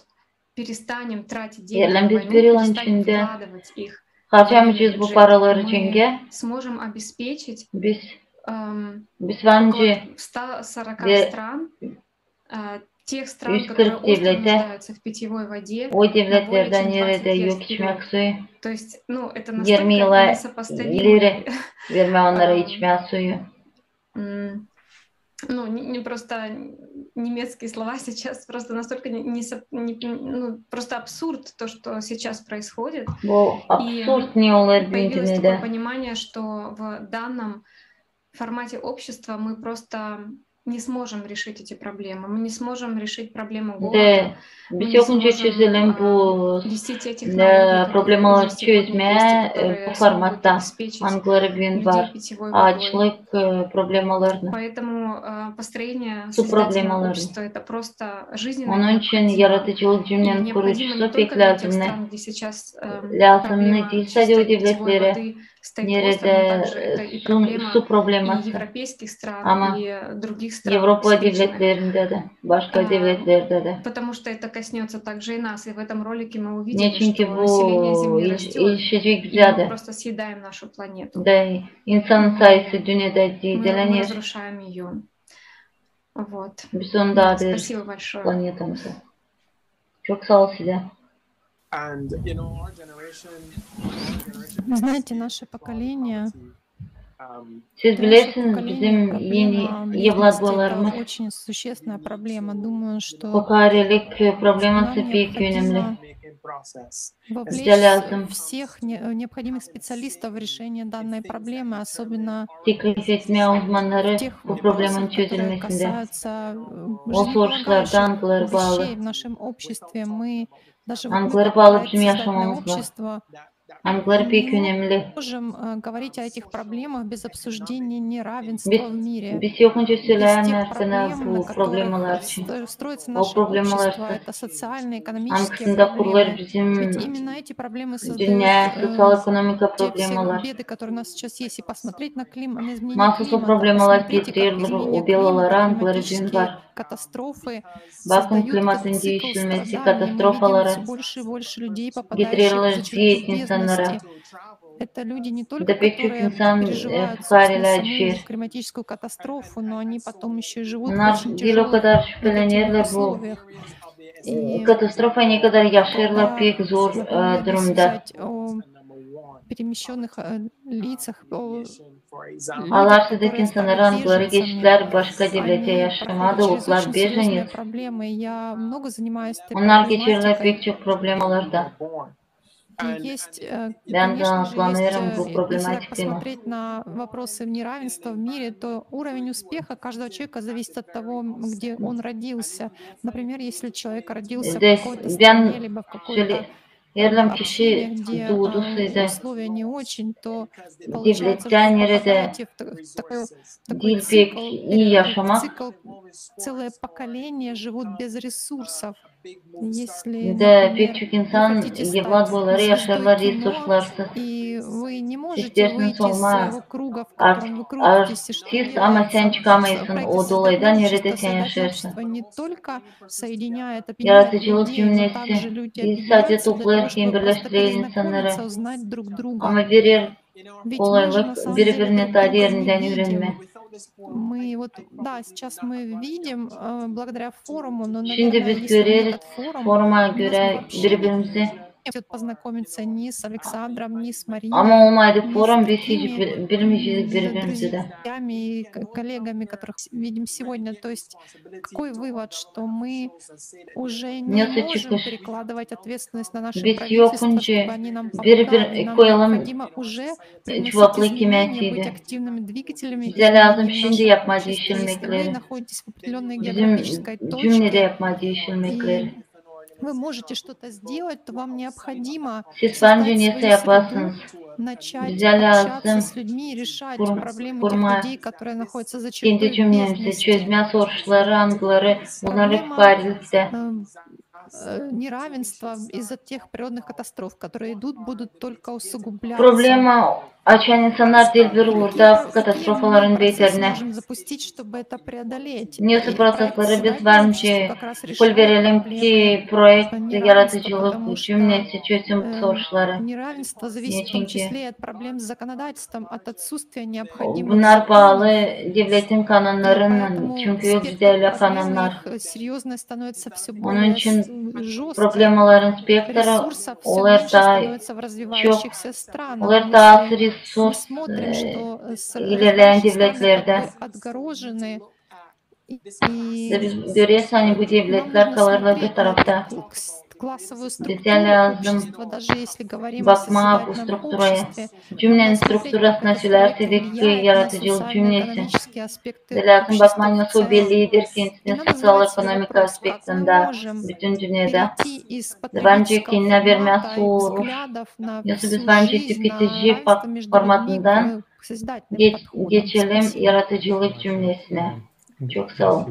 перестанем тратить деньги Diyelim на biz войну, bir yılın перестанем içinde вкладывать их в военный harcamayacağız bu бюджет, paraları мы cenge. сможем обеспечить Biz около bence 140 ve стран, тех стран, 140 которые остро devlete нуждаются в питьевой воде, o на более devletlerden чем 20 nerede лет yok içmek вперед. suyu То есть, ну, это 20 настолько yıla несопоставимые ileri verme onlara içmeye suyu. ну, не просто немецкие слова сейчас, просто настолько ну, просто абсурд то, что сейчас происходит. Bu И absürt ne olur появилось büyüdüğünde такое de. понимание, что в данном формате общества мы просто не сможем решить эти проблемы. Мы не сможем решить проблему голода. De Мы biz не yokunca сможем çözelim bu ввести те технологии, которые problemaları уже сегодня есть, и çözmeye bu которые смогут formatta обеспечить angları gün людей var. питьевой водой. Açlık problemalarını, Поэтому построение su созидательного problemalarını. общества — это просто жизненно Onun için необходимо. yaratıcılık И cümlenin необходимо не kurucusu только pek для тех lazım ne? стран, где сейчас Lazım ne проблема değil sadece o чистой питьевой devletlere воды стоит остро, но nerede также это и su проблема и probleması европейских стран, ama и других стран Avrupa обеспеченных. devletlerinde de başka devletlerde de. Потому что это коснется также и нас. И в этом ролике мы Ne увидели, çünkü что bu население Земли растет, ilişecek и bize мы de. просто съедаем нашу планету. De insanın sayısı dünyada Мы dideleniyor. разрушаем ее. Вот. Biz onu Да, dağıtıyoruz спасибо большое. planetamıza. Çok sağ ol size. Знаете, наше поколение, Siz наше bilirsiniz поколение, bizim yeni проблема evlatlarımız бедности — это очень существенная проблема. Думаю, что fakirlik probleması нам büyük önemli. необходимо Bize вовлечь lazım всех необходимых специалистов в решение данной проблемы, особенно teklif etmeye в uzmanları тех bu problemin вопросах, которые çözülmesinde. касаются O sonuçlarda жизнеполагающих ankları bağlı. вещей в нашем обществе. Мы, даже вот мы Ankları как bağlı проект bizim «Создательное yaşamamız var. общество», Ankları pek не önemli. можем говорить о этих проблемах без обсуждения неравенства Biz, в мире. biz yokunca Без тех söyleyenlerden проблем, на bu которых problemler için. строится O наше problemler общество, это социальные, экономические ankısında kurular проблемы. bizim Ведь именно эти проблемы создают dünya sosyal ekonomik те все problemler. беды, которые у нас сейчас есть. И посмотреть на изменение Mahsus o климата, problemler посмотрите, как getiriyorlar изменение o belalara климата, ankları gün климатические var. катастрофы Bakın создают klimatın цикл değişilmesi, страданий. Мы видим katastrofaları все больше и больше людей, попадающих getiriyorlar за черту ziyet insanlara. бедности. Это люди не только, Da pek çok которые insan переживают, собственно, fukareler саму düşüyor. климатическую катастрофу, но они потом еще и живут в Onlar очень değil o тяжелых, kadar негативных şüphelenirler bu условиях. И katastrofa ne kadar yaşarlar когда, pek zor например, если durumda. взять о перемещенных лицах, о людях, Alarsadaki которые insanlar стали ankları беженцами, geçtiler başka devlete они yaşamadı, проходят через oklar очень bejeniz. серьезные проблемы. Я много занимаюсь этой Onlar geçirirler проблематикой. pek çok problemalarda. И есть, Ben конечно же, есть, zanlıklanıyorum bu если так problematikten. посмотреть на вопросы неравенства в мире, то уровень успеха каждого человека зависит от того, где он родился. Например, если человек родился в какой-то стране, Ben либо в какой-то söyleyelim общине, kişi где doğdusuydı. условия не очень, то получается, Devletten что nerede попадаете в такой değil pek цикл, iyi yaşamak. цикл, целое поколение живут без ресурсов. Если, De например, pek çok вы insan хотите стать evlat boyları звездой yaşarlar кино, resurslarsız. и вы не можете İsterseniz выйти из olma своего круга, в котором вы крутитесь, и что artist ama sen делается çıkamayısın в проекте o dolaydan «Создательное nerede общество». sen Создательное yaşarsın. общество не только соединяет, объединяет Yaratıcılık людей, но также cümlesi люди bizi sadece объединяются для того, toplarken чтобы просто birleştirir insanları перезнакомиться, узнать друг друга. ama birer Ведь мы же на kolaylık самом деле birbirine друг daha друга не yerinden видим. öğrenme. Мы вот, да, сейчас мы видим благодаря форуму, но, Şimdi наверное, biz если бы не görüyoruz этот форум, foruma у нас бы göre вообще birbirimizi не познакомиться ни с Александром, ни с ama Мариной, olmaydı ни с forum biz hiç такими bilmeyeceğiz birbirimizi de. друзьями и коллегами, которых видим сегодня. То есть какой вывод, что мы уже не Nasıl можем çıkış? перекладывать ответственность на наши Biz правительства, yokunca чтобы они нам помогали. birbir Нам koyalım необходимо уже приносить çuvaplı изменения, быть kıymetiydi. активными двигателями Bize lazım изменений в şimdi нашем yapma обществе. Если вы değişilmekleri. naходитесь в определенной Bizim географической cümlede точке, yapma değişilmekleri. и вы можете что-то сделать, то вам необходимо Siz bence создать neyse свою yaparsınız. среду, начать Bize общаться lazım с людьми, решать проблемы тех kurma людей, которые naходятся за kendi чертой cümlemizi, бедности. çözme soruşları, angıları, bunlar hep Проблема parizde. неравенства из-за тех природных катастроф, которые идут, будут только усугубляться. Problema açan insanlar değil bir burada katastrofaların beterine. Можем запустить, чтобы это преодолеть. Neyse И prosesleri biz проект vermişe как раз kul решает verelim ki проблемы proyekt неравенства, yaratıcılık потому что cümlesi çözüm soruşları. неравенство зависит в том Çünkü числе и от проблем с законодательством, от отсутствия необходимых bunlar bağlı законов. devletin kanunlarının, çünkü yok düzeyli kanunlar. Серьезно становится все Onun более için жесткие. problemaların spektri Ресурсов все onlar меньше daha становится в развивающихся странах. onlar Но daha если мы resurs смотрим, что ilerleyen развивающиеся страны devletlerde. как бы отгорожены, Ve и biz görüyoruz hani bu нам devletler нужно kalırlar смотреть bir tarafta. классовую Bize структуру lazım общества, даже если говорим о bakma bu созидательном strukturaya. обществе. Cümlenin Надо смотреть, как strukturasına этот проект söylersek ki влияет на yaratıcılık cümlesi. социально-экономические aspekты Bize lazım общества bakman в nasıl целом. bellidir И kendisinin надо sosyal задавать себе ekonomik вопрос, как мы aspektinde можем bütün dünyada. перейти из Bence потребительского kendine vermez формата и soğurur. взглядов на Yoksa всю biz bence жизнь, на tüketici равенство между людьми formatından к созидательным подходам. geçelim Спасибо. yaratıcılık cümlesine. Çok sağ ol.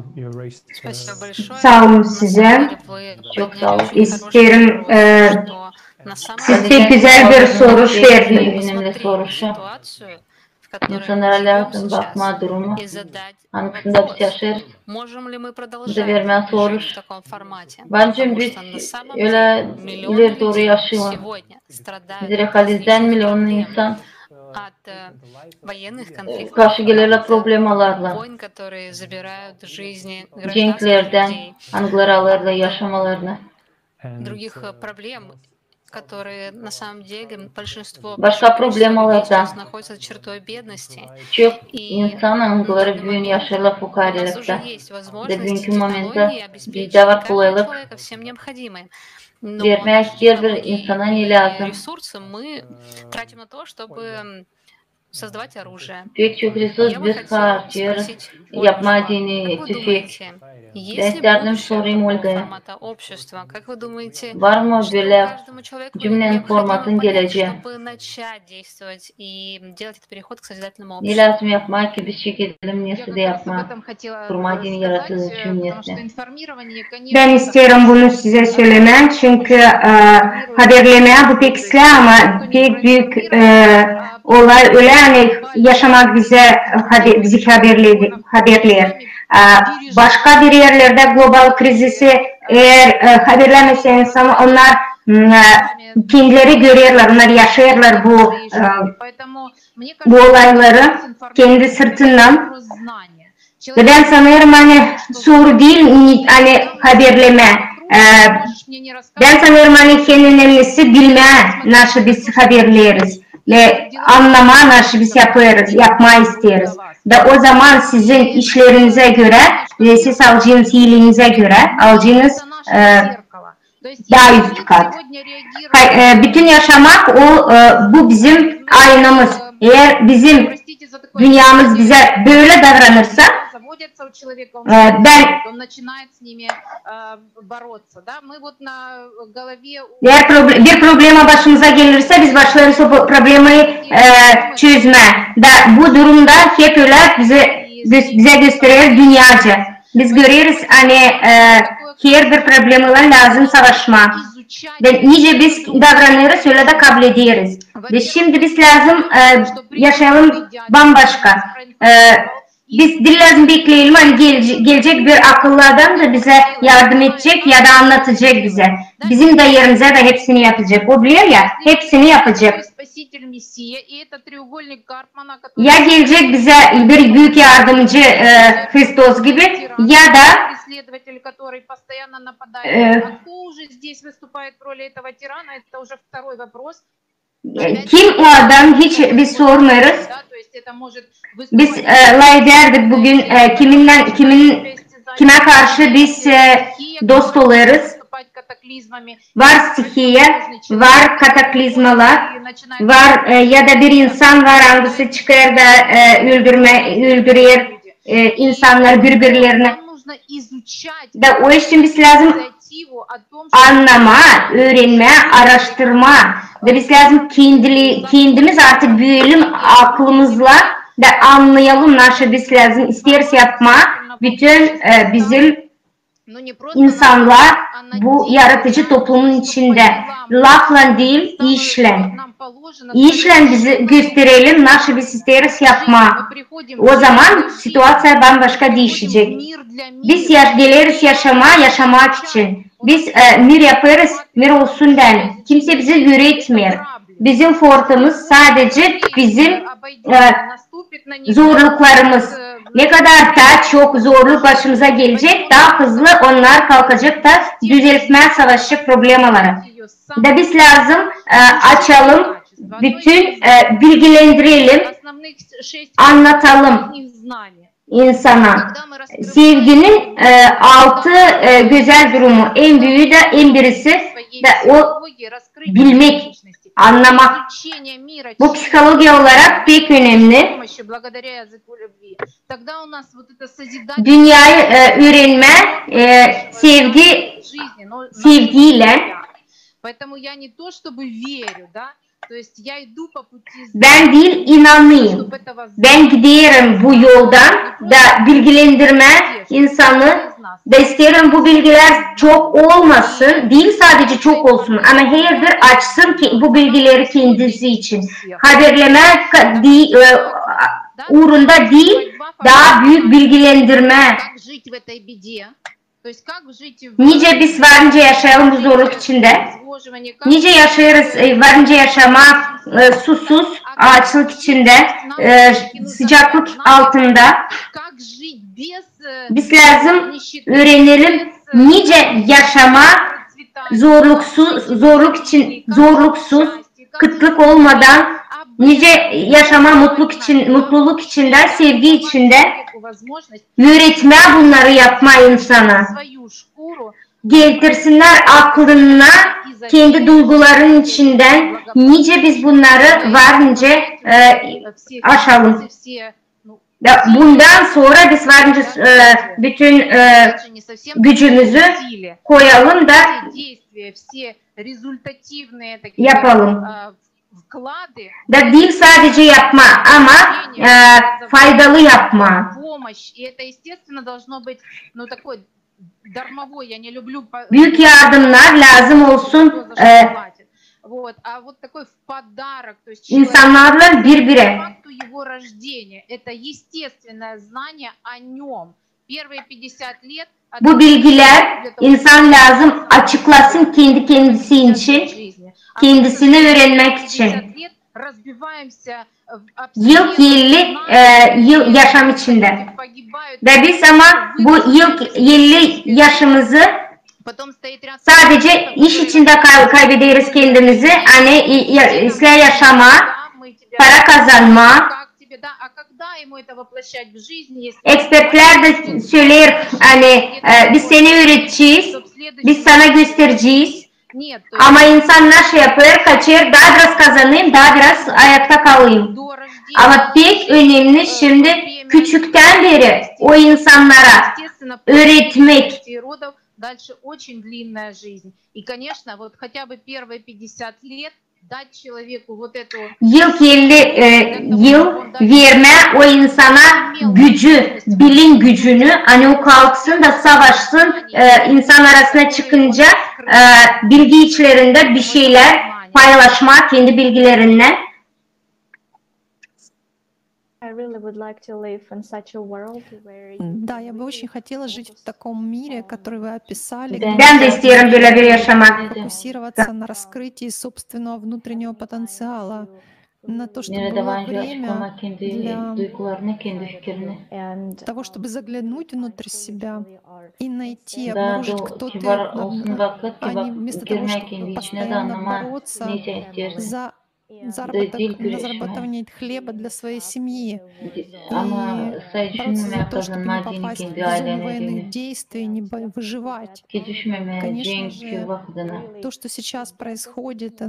Спасибо большое. Sağ olun На самом size. деле вы Çok подняли sağ ol. очень хороший İsterim вопрос, что на самом siz деле de güzel bir soruş verdiniz. Önemli soruşu. ситуацию, в которой мы İnsanlara живем lazım сейчас, bakma durumu. и задать Hangisinde biz вопрос, yaşarız? можем ли мы Bize продолжать vermez жить soruş. в таком формате? Bence Потому biz что на самом öyle деле миллионы ileri doğru людей yaşıyoruz. сегодня stradают Bizlere от halizden различных milyonlu проблем, insan от военных конфликтов, karşı gelirler от problemalarla. войн, которые забирают жизни гражданских Cenklerden, людей, angıralarla yaşamalarına. других проблем, которые на самом деле большинство Başka большое количество людей problemalardan. сейчас находятся за чертой бедности. Çok И insan на angıları данный büyün момент yaşarlar у нас уже fukarılıkta. есть Ve возможности, bugünkü технологии momenta обеспечить bizde var каждого kolaylık. человека всем необходимым. Но Vermek наши diğer bir технологии insana ne и lazım? ресурсы мы тратим на то, чтобы создавать оружие. Pek çok Я resurs бы biz хотела harcıyoruz. спросить Ольгу Yapma Шваб, dini, как вы tüfek. думаете, Ben есть ли isterdim будущее sorayım такого Olga'ya. формата общества? Как вы думаете, Var mı что böyle каждому человеку cümlenin необходимо formatın понять, geleceği? чтобы начать действовать и делать этот переход к созидательному Ne обществу? lazım yapmak ki biz çekelim, Я nesi как de раз об yapmak. этом хотела Kurma dini сказать, yaratıcılık потому cümlesi. что информирование, Ben конечно, isterim bunu size söylemem çünkü haberlemeye bu pek isla ama pek büyük olay öyle yani yaşamak bizi haberler. Başka bir yerlerde global krizisi eğer haberlemese insan onlar kendileri görüyorlar, onlar yaşıyorlar bu olayları kendi sırtından. Ve ben sanıyorum hani soru değil hani haberleme. Ben sanıyorum hani en önemlisi bilme nasıl biz haberleriz. Ve anlama nasıl biz yapmayı isteriz. Ve o zaman sizin işlerinize göre, siz alacağınız iyiliğinize göre alacağınız daha üst kat. Bütün yaşamak bu bizim aynamız. Eğer bizim dünyamız bize böyle davranırsa ben eğer bir problema başımıza gelirse biz başlarız o problemi çözme. Bu durumda hep öyle bize gösteriyor dünyaca. Biz görüyoruz hani her bir problemle lazım savaşmak. Ve nice biz davranıyoruz öyle de kabul ediyoruz. Ve şimdi biz lazım yaşayalım bambaşka. Biz dil lazım bekleyelim hani gelecek bir akıllı adam da bize yardım edecek ya da anlatacak bize. Bizim de yerimize de hepsini yapacak. O biliyor ya hepsini yapacak. Ya gelecek bize bir büyük yardımcı Hristos gibi ya da kim o adam hiç biz sormuyoruz. Biz liderdik bugün kime karşı biz dost oluyoruz. Var stihiye, var kataklizmalar, var ya da bir insan var hangisi çıkar da öldürüyor insanlar birbirlerine. Da o için biz lazım anlama, öğrenme, araştırma. Ve biz lazım kendimiz artık büyüyelim aklımızla da anlayalım nasıl biz lazım isteriz yapma. Bütün bizim insanlar bu yaratıcı toplumun içinde lafla değil işle. İşle bizi gösterelim nasıl biz isteriz yapma. O zaman situasyon bambaşka değişecek. Biz geliriz yaşamak için. Biz mir yaparız, mir olsun der. Kimse bizi üretmiyor. Bizim fortumuz sadece bizim zorluklarımız. Ne kadar da çok zorluk başımıza gelecek, daha hızlı onlar kalkacak da düzeltmeye savaşacak problemleri. Da biz lazım açalım, bütün bilgilendirelim, anlatalım insana. Sevginin altı güzel durumu, en büyüğü de en birisi de o bilmek, anlamak. Bu psikoloji olarak pek önemli. Dünyayı öğrenme, sevgiyle. Ben değil inanayım. Ben gidiyorum bu yoldan da bilgilendirme insanı da isterim bu bilgiler çok olmasın. Değil sadece çok olsun ama her bir açsın ki bu bilgileri kendisi için. Haberleme uğrunda değil daha büyük bilgilendirme. Nice biz varınca yaşayalım bu zorluk içinde. Nice yaşarız varınca yaşamak susuz, ağaçlık içinde, sıcaklık altında. Biz lazım öğrenelim nice yaşama zorluksuz, kıtlık olmadan, nice yaşama mutluluk içinde, sevgi içinde. Öğretme bunları yapma insana. Getirsinler aklına kendi duyguların içinden nice biz bunları varınca aşalım. Bundan sonra biz varınca bütün gücümüzü koyalım da yapalım. Da değil sadece yapma ama faydalı yapma. Büyük yardımlar lazım olsun insanlarla birbirine. Bu bilgiler insan lazım açıklasın kendi kendisi için, kendisini öğrenmek için. Yıl yaşam içinde. Ve biz ama bu yıllı yaşımızı sadece iş içinde kaybederiz kendimizi. Hani yaşama, para kazanma. Ekspertler de söyler hani biz seni öğreteceğiz, biz sana göstereceğiz. Ama insan nasıl yapıyor? Kaçır, daha biraz kazanayım, daha biraz ayakta kalayım. Ama pek önemli şimdi küçükten beri o insanlara öğretmek. Дальше очень длинная жизнь. И, конечно, вот хотя бы первые 50 лет дать человеку вот эту... Yıl verme o insana gücü, bilin gücünü, hani o kalksın da savaşsın, insan arasına çıkınca bilgi içlerinde bir şeyler paylaşmak kendi bilgilerinden. Да, я бы очень хотела жить в таком мире, который вы описали, Ben de istiyorum böyle bir yaşamak. фокусироваться на раскрытии собственного внутреннего потенциала, на то, чтобы было время для того, чтобы заглянуть внутрь себя и найти, обнаружить, кто ты, а не вместо того, чтобы постоянно бороться за на зарабатывание хлеба для своей семьи. И бороться за то, чтобы не попасть в зону военных действий, не выживать. Конечно же, то, что сейчас происходит,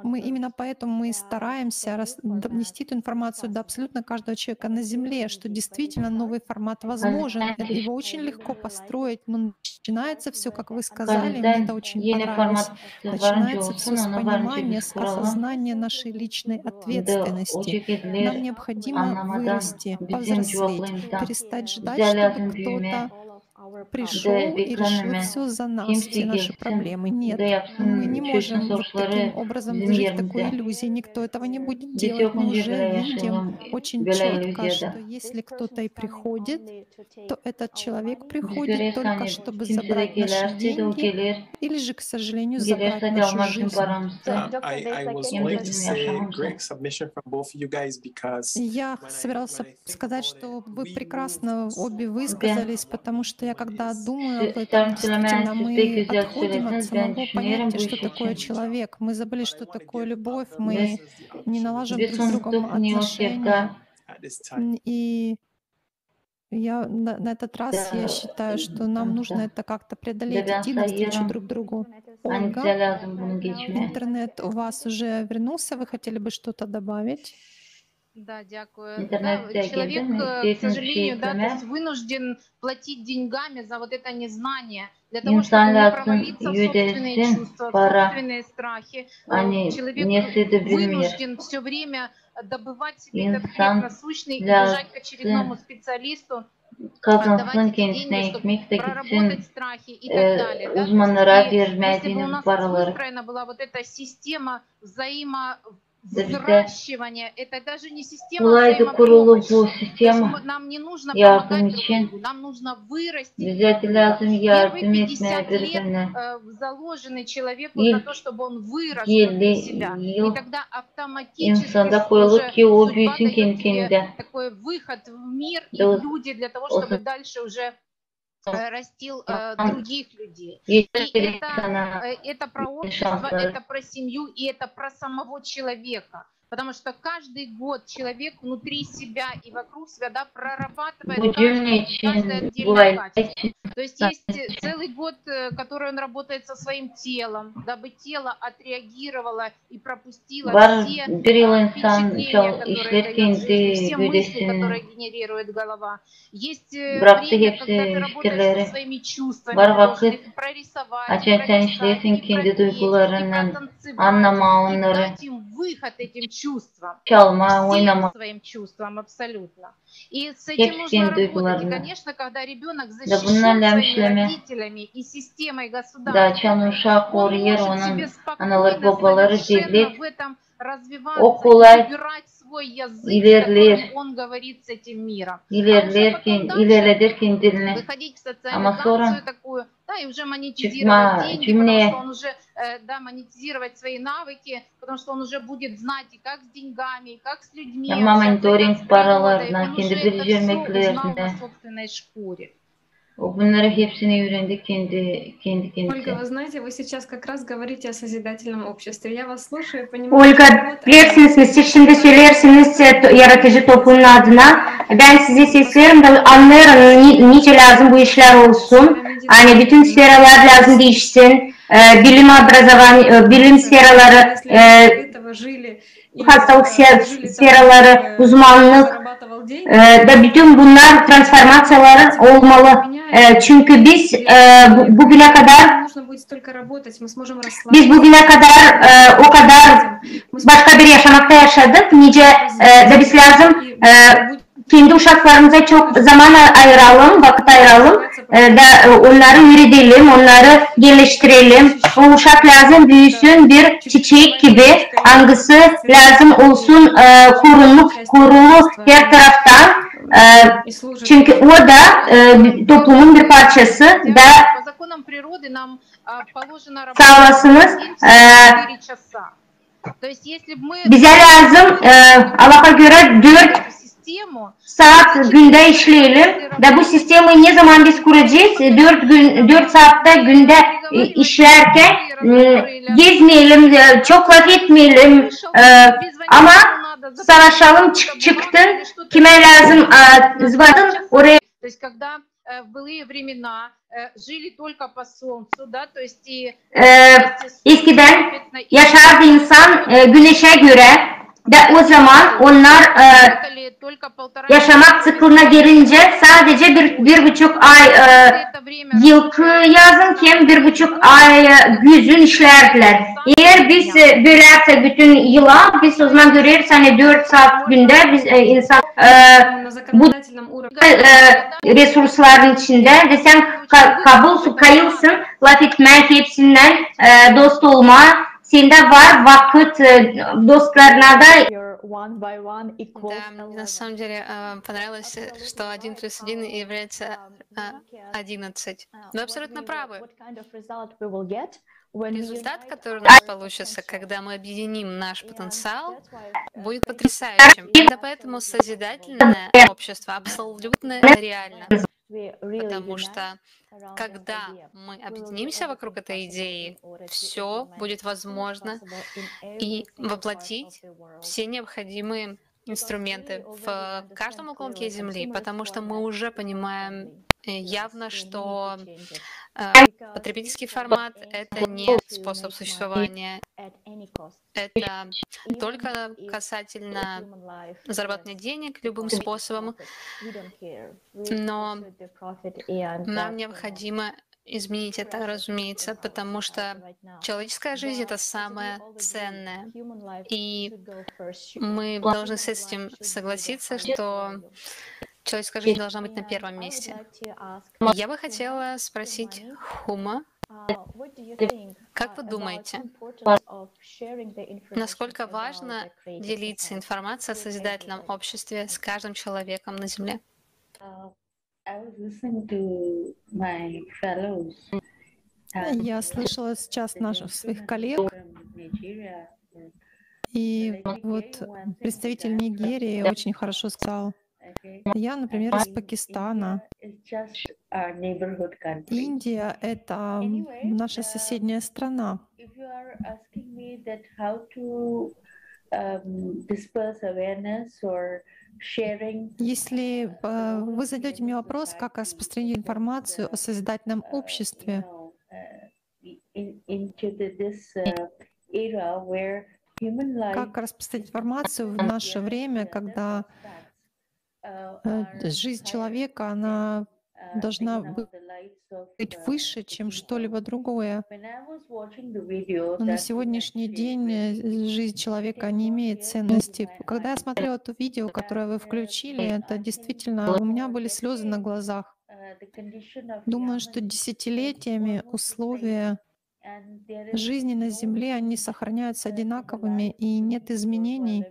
мы именно поэтому мы стараемся донести эту информацию до абсолютно каждого человека на Земле, что действительно новый формат возможен. Его очень легко построить, но начинается все, как вы сказали, мне это очень понравилось. Начинается все с понимания, с осознания нашей личной ответственности. Нам необходимо вырасти, повзрослеть, перестать ждать, чтобы кто-то пришел и решил все за нас, все наши проблемы. Нет, мы не можем вот таким образом жить в такой иллюзии. Никто этого не будет делать. Мы уже видим очень четко, что если кто-то и приходит, то этот человек приходит только чтобы забрать наши деньги или же, к сожалению, забрать нашу жизнь. Я собирался сказать, что вы прекрасно обе высказались, потому что я когда думаю об этом, действительно, мы отходим от самого понятия, что такое человек. Мы забыли, что такое любовь, мы не налаживаем друг с другом отношения. И на этот раз я считаю, что нам нужно это как-то преодолеть, идти навстречу друг другу. Ольга, интернет у вас уже вернулся, вы хотели бы что-то добавить? Да, дякую. Да, человек, к сожалению, да, то есть вынужден платить деньгами за вот это незнание, для того, чтобы не провалиться в собственные чувства, в собственные страхи. Человек вынужден все время добывать себе этот хлеб насущный и бежать к очередному специалисту, отдавать эти деньги, чтобы проработать страхи и так далее. Да? Если бы у нас выстроена была вот эта система взращивание, это даже не система взаимопомощи. Нам не нужно помогать друг другу, нам нужно вырасти. Первые 50 лет заложены человеку за то, чтобы он вырос внутри себя. И тогда автоматически судьба дает тебе такой выход в мир и в люди для того, чтобы дальше уже растил других людей. И это про общество, это про семью, и это про самого человека. Потому что каждый год человек внутри себя и вокруг себя, да, прорабатывает каждое отдельное качество. То есть есть целый год, который он работает со своим телом, дабы тело отреагировало и пропустило все впечатления, которые дает жизнь, все мысли, которые генерирует голова. Есть время, когда ты работаешь со своими чувствами, ты должен их прорисовать, прописать, и пропеть, и протанцевать, и дать им выход этим чувствам. Всем своим чувствам абсолютно. И с этим нужно работать. И, конечно, когда ребенок защищен своими родителями и системой государства, он может себе спокойно, совершенно в этом развиваться, выбирать свой язык, которым он говорит с этим миром. А уже потом дальше выходить в социализацию такую, да, и уже монетизировать деньги, потому что он уже, да, монетизировать свои навыки, потому что он уже будет знать и как с деньгами, и как с людьми, и как с природой, он уже это все узнал на собственной шкуре. Bunları hepsini öğrendik kendi Ольга, вы знаете, вы сейчас как раз говорите о созидательном обществе. Я вас слушаю и понимаю. Ольga, bilirsiniz siz şimdi söylersiniz yaratıcı toplumun adına. Ben sizi seslerim de anlıyorum nice lazım bu işler olsun. Hani bütün sferalar lazım değişsin. Bilim sferaları, hastalık sferaları, uzmanlık da bütün bunlar transformasyonlar olmalı. Çünkü biz bugüne kadar o kadar başka bir yaşamakta yaşadık. Nice da biz lazım kendi uşaklarımıza çok zaman ayıralım, vakit ayıralım da onları yürütelim, onları geliştirelim. O uşak lazım büyüsün bir çiçek gibi, hangisi lazım olsun korunlu her taraftan. Çünkü o da toplumun bir parçası da sağlasınız. Bize lazım Allah'a göre 4 saat günde işleyelim ve bu sistemi ne zaman biz kuracağız? 4 saatte günde işlerken gezmeyelim, çok vakit etmeyelim ama savaşalım, çıktın, kime lazım zıvadın oraya. В былые времена жили только по солнцу, да, то есть и eskiden yaşardı insan güneşe göre ve o zaman onlar yaşamak sıkılığına gelince sadece bir buçuk ay yılkı yazınken 1,5 ay güzün işlerdiler. Eğer biz bölersek bütün yıla biz o zaman görürüz hani 4 saat günde biz insan bu resursların içinde ve sen kayılsın laf etmek hepsinden dost olma. Sende var vakit dostlarına da. Да, на самом деле понравилось, что 1+1 является 11. Вы абсолютно правы. Результат, который у нас получится, когда мы объединим наш потенциал, будет потрясающим. Именно поэтому созидательное общество абсолютно реально. Потому что когда мы объединимся вокруг этой идеи, все будет возможно, и воплотить все необходимые инструменты в каждом уголке Земли, потому что мы уже понимаем явно, что потребительский формат — это не способ существования, это только касательно зарабатывания денег любым способом, но нам необходимо изменить это, разумеется, потому что человеческая жизнь — это самое ценное, и мы должны с этим согласиться, что человеческая жизнь должна быть на первом месте. Я бы хотела спросить Хума, как вы думаете, насколько важно делиться информацией о созидательном обществе с каждым человеком на Земле? Я слышала сейчас наших своих коллег, и вот представитель Нигерии очень хорошо сказал. Я, например, из Пакистана. Индия — это наша соседняя страна. Если вы задаете мне вопрос, как распространить информацию о созидательном обществе, как распространить информацию в наше время, когда жизнь человека, она должна быть выше, чем что-либо другое. Но на сегодняшний день жизнь человека не имеет ценности. Когда я смотрела то видео, которое вы включили, это действительно, у меня были слезы на глазах. Думаю, что десятилетиями условия жизни на Земле, они сохраняются одинаковыми, и нет изменений.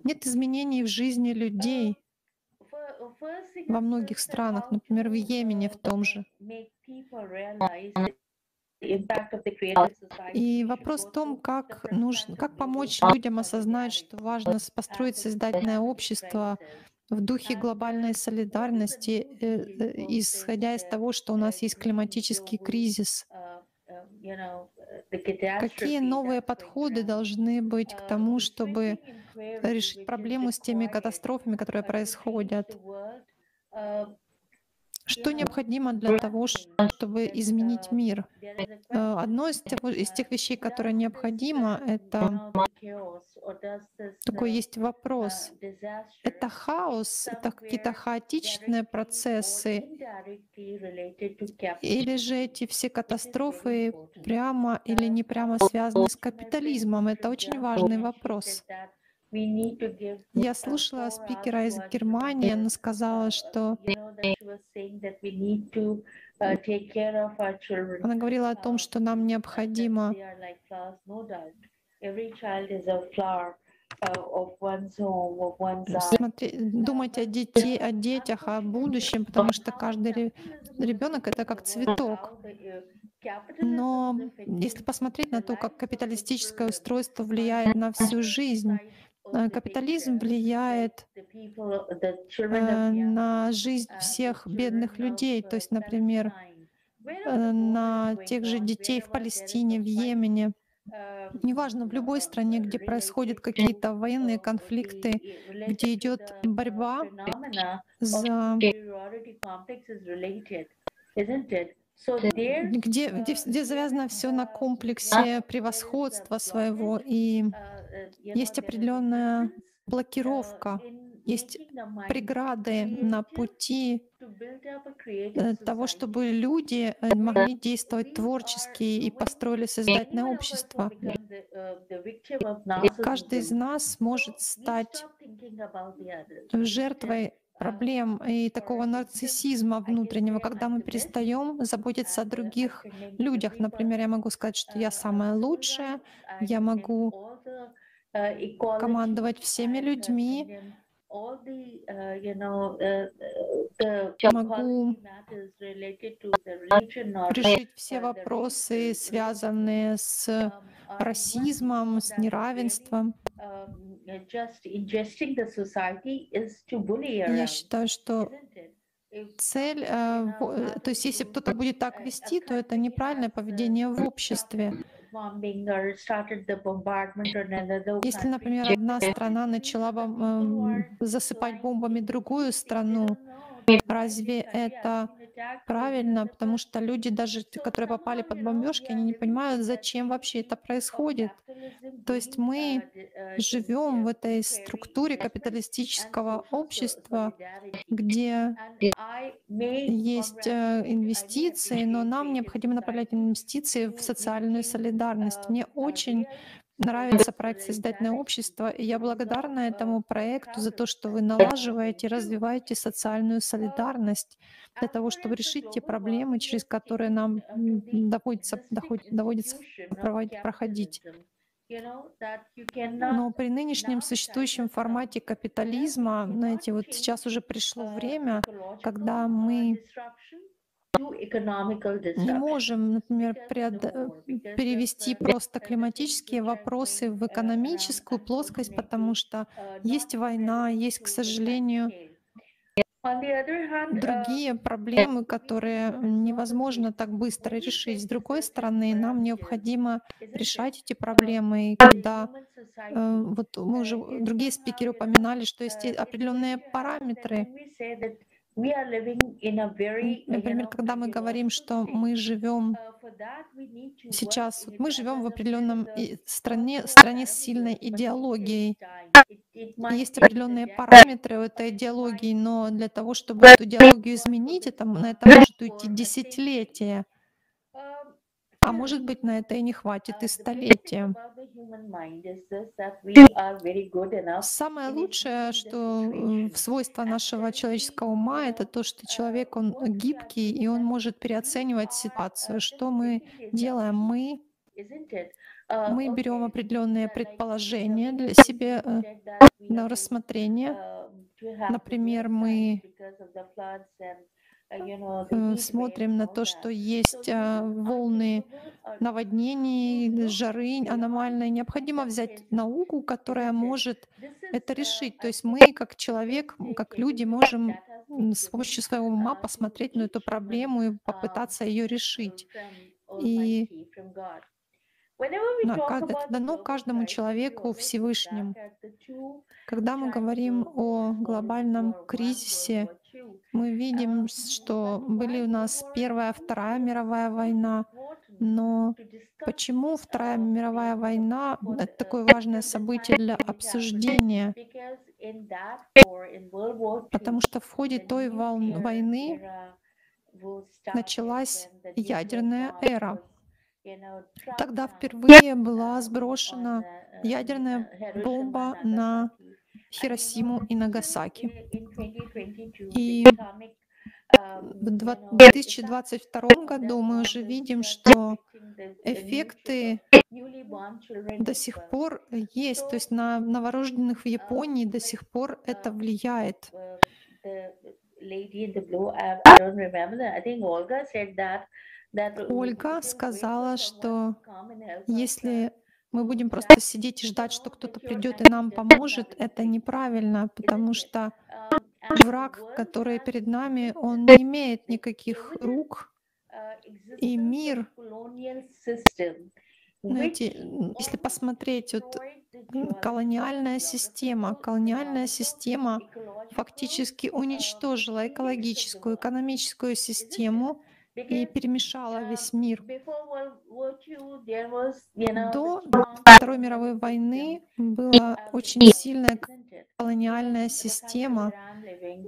Нет изменений в жизни людей во многих странах, например, в Йемене в том же. И вопрос в том, как помочь людям осознать, что важно построить созидательное общество в духе глобальной солидарности, исходя из того, что у нас есть климатический кризис. Какие новые подходы должны быть к тому, чтобы решить проблему с теми катастрофами, которые происходят? Что необходимо для того, чтобы изменить мир? Одно из тех вещей, которые необходимо, это такой есть вопрос. Это хаос, это какие-то хаотичные процессы, или же эти все катастрофы прямо или не прямо связаны с капитализмом? Это очень важный вопрос. Я слушала спикера из Германии, она сказала, что она говорила о том, что нам необходимо думать о детях, о будущем, потому что каждый ребенок — это как цветок. Но если посмотреть на то, как капиталистическое устройство влияет на всю жизнь, капитализм влияет на жизнь всех бедных людей, то есть, например, на тех же детей в Палестине, в Йемене. Неважно, в любой стране, где происходят какие-то военные конфликты, где идет борьба за где завязано все на комплексе превосходства своего, и есть определенная блокировка, есть преграды на пути того, чтобы люди могли действовать творчески и построили созидательное общество. Каждый из нас может стать жертвой проблем и такого нарциссизма внутреннего, когда мы перестаем заботиться о других людях. Например, я могу сказать, что я самая лучшая, я могу командовать всеми людьми, могу решить все вопросы, связанные с расизмом, с неравенством. Я считаю, что цель, то есть если кто-то будет так вести, то это неправильное поведение в обществе. Если, например, одна страна начала засыпать бомбами другую страну, разве это правильно? Потому что люди, даже которые попали под бомбежки, они не понимают, зачем вообще это происходит. То есть мы живем в этой структуре капиталистического общества, где есть инвестиции, но нам необходимо направлять инвестиции в социальную солидарность. Мне очень нравится проект «Созидательное общество», и я благодарна этому проекту за то, что вы налаживаете, развиваете социальную солидарность для того, чтобы решить те проблемы, через которые нам доводится проходить. Но при нынешнем существующем формате капитализма, знаете, вот сейчас уже пришло время, когда мы не можем, например, перевести просто климатические вопросы в экономическую плоскость, потому что есть война, есть, к сожалению, другие проблемы, которые невозможно так быстро решить. С другой стороны, нам необходимо решать эти проблемы. И когда вот мы уже другие спикеры упоминали, что есть определенные параметры. Например, когда мы говорим, что мы живем сейчас, вот мы живем в определенном стране с сильной идеологией. Есть определенные параметры у этой идеологии, но для того, чтобы эту идеологию изменить, на это может уйти десятилетия. А может быть, на это и не хватит и столетия. Самое лучшее, что свойство нашего человеческого ума, это то, что человек, он гибкий, и он может переоценивать ситуацию. Что мы делаем? Мы берем определенные предположения для себя на рассмотрение. Например, мы смотрим на то, что есть волны наводнений, жары аномальной. Необходимо взять науку, которая может это решить. То есть мы, как человек, как люди, можем с помощью своего ума посмотреть на эту проблему и попытаться ее решить. И это дано каждому человеку Всевышним. Когда мы говорим о глобальном кризисе, мы видим, что были у нас Первая, Вторая мировая война, но почему Вторая мировая война — это такое важное событие для обсуждения? Потому что в ходе той войны началась ядерная эра. Тогда впервые была сброшена ядерная бомба на Хиросиму и Нагасаки. И в 2022 году мы уже видим, что эффекты до сих пор есть. То есть на новорожденных в Японии до сих пор это влияет. Ольга сказала, что если мы будем просто сидеть и ждать, что кто-то придет и нам поможет, это неправильно, потому что враг, который перед нами, он не имеет никаких рук, и мир, знаете, если посмотреть, вот колониальная система фактически уничтожила экологическую, экономическую систему и перемешала весь мир. До Второй мировой войны была очень сильная колониальная система,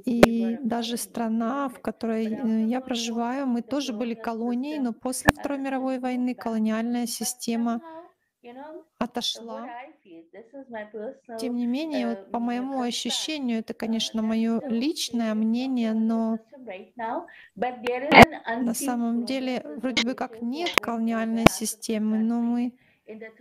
и даже страна, в которой я проживаю, мы тоже были колонией, но после Второй мировой войны колониальная система отошла. Тем не менее, вот по моему ощущению, это, конечно, мое личное мнение, но на самом деле вроде бы как нет колониальной системы, но мы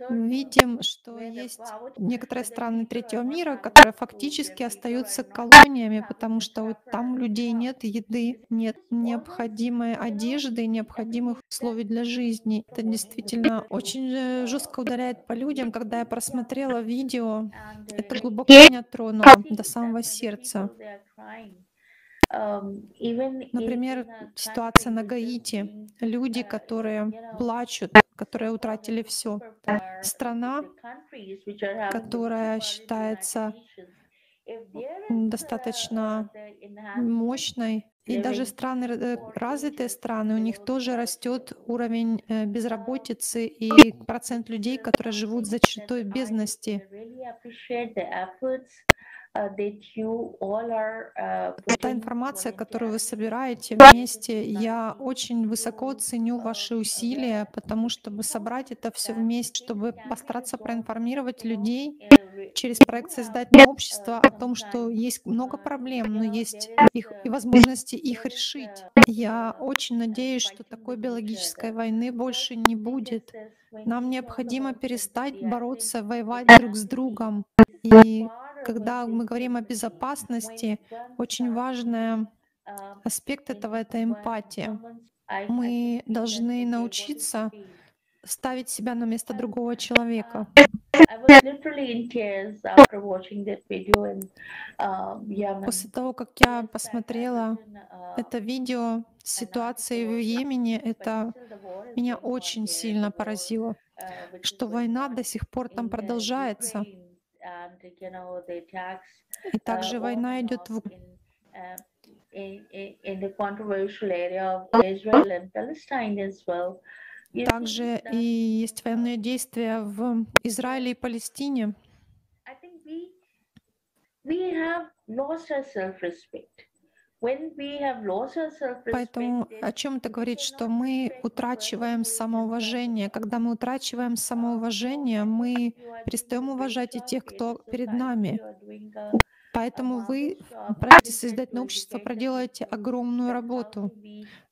видим, что есть некоторые страны третьего мира, которые фактически остаются колониями, потому что вот там у людей нет еды, нет необходимой одежды, необходимых условий для жизни. Это действительно очень жестко ударяет по людям. Когда я просмотрела видео, это глубоко меня тронуло до самого сердца. Например, ситуация на Гаити. Люди, которые плачут, которые утратили все. Страна, которая считается достаточно мощной, и даже страны, развитые страны, у них тоже растет уровень безработицы и процент людей, которые живут за чертой бедности. Та информация, которую вы собираете вместе, я очень высоко ценю ваши усилия, потому чтобы собрать это все вместе, чтобы постараться проинформировать людей через проект «Создательное общество» о том, что есть много проблем, но есть их и возможности их решить. Я очень надеюсь, что такой биологической войны больше не будет. Нам необходимо перестать бороться, воевать друг с другом. И когда мы говорим о безопасности, очень важный аспект этого — это эмпатия. Мы должны научиться ставить себя на место другого человека. После того, как я посмотрела это видео с ситуацией в Йемене, это меня очень сильно поразило, что война до сих пор там продолжается. И также война идет также и есть военные действия в Израиле и Палестине. Поэтому о чем это говорит? Что мы утрачиваем самоуважение. Когда мы утрачиваем самоуважение, мы перестаем уважать и тех, кто перед нами. Поэтому вы в проекте «Создательное общество» проделаете огромную работу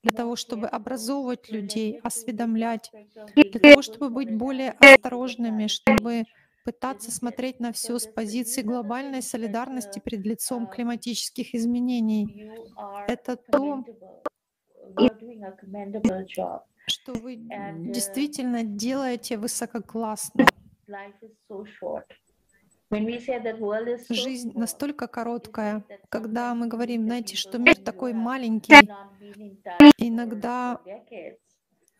для того, чтобы образовывать людей, осведомлять, для того, чтобы быть более осторожными, чтобы пытаться смотреть на все с позиции глобальной солидарности перед лицом климатических изменений. Это то, что вы действительно делаете высококлассно. Жизнь настолько короткая, когда мы говорим, знаете, что мир такой маленький, иногда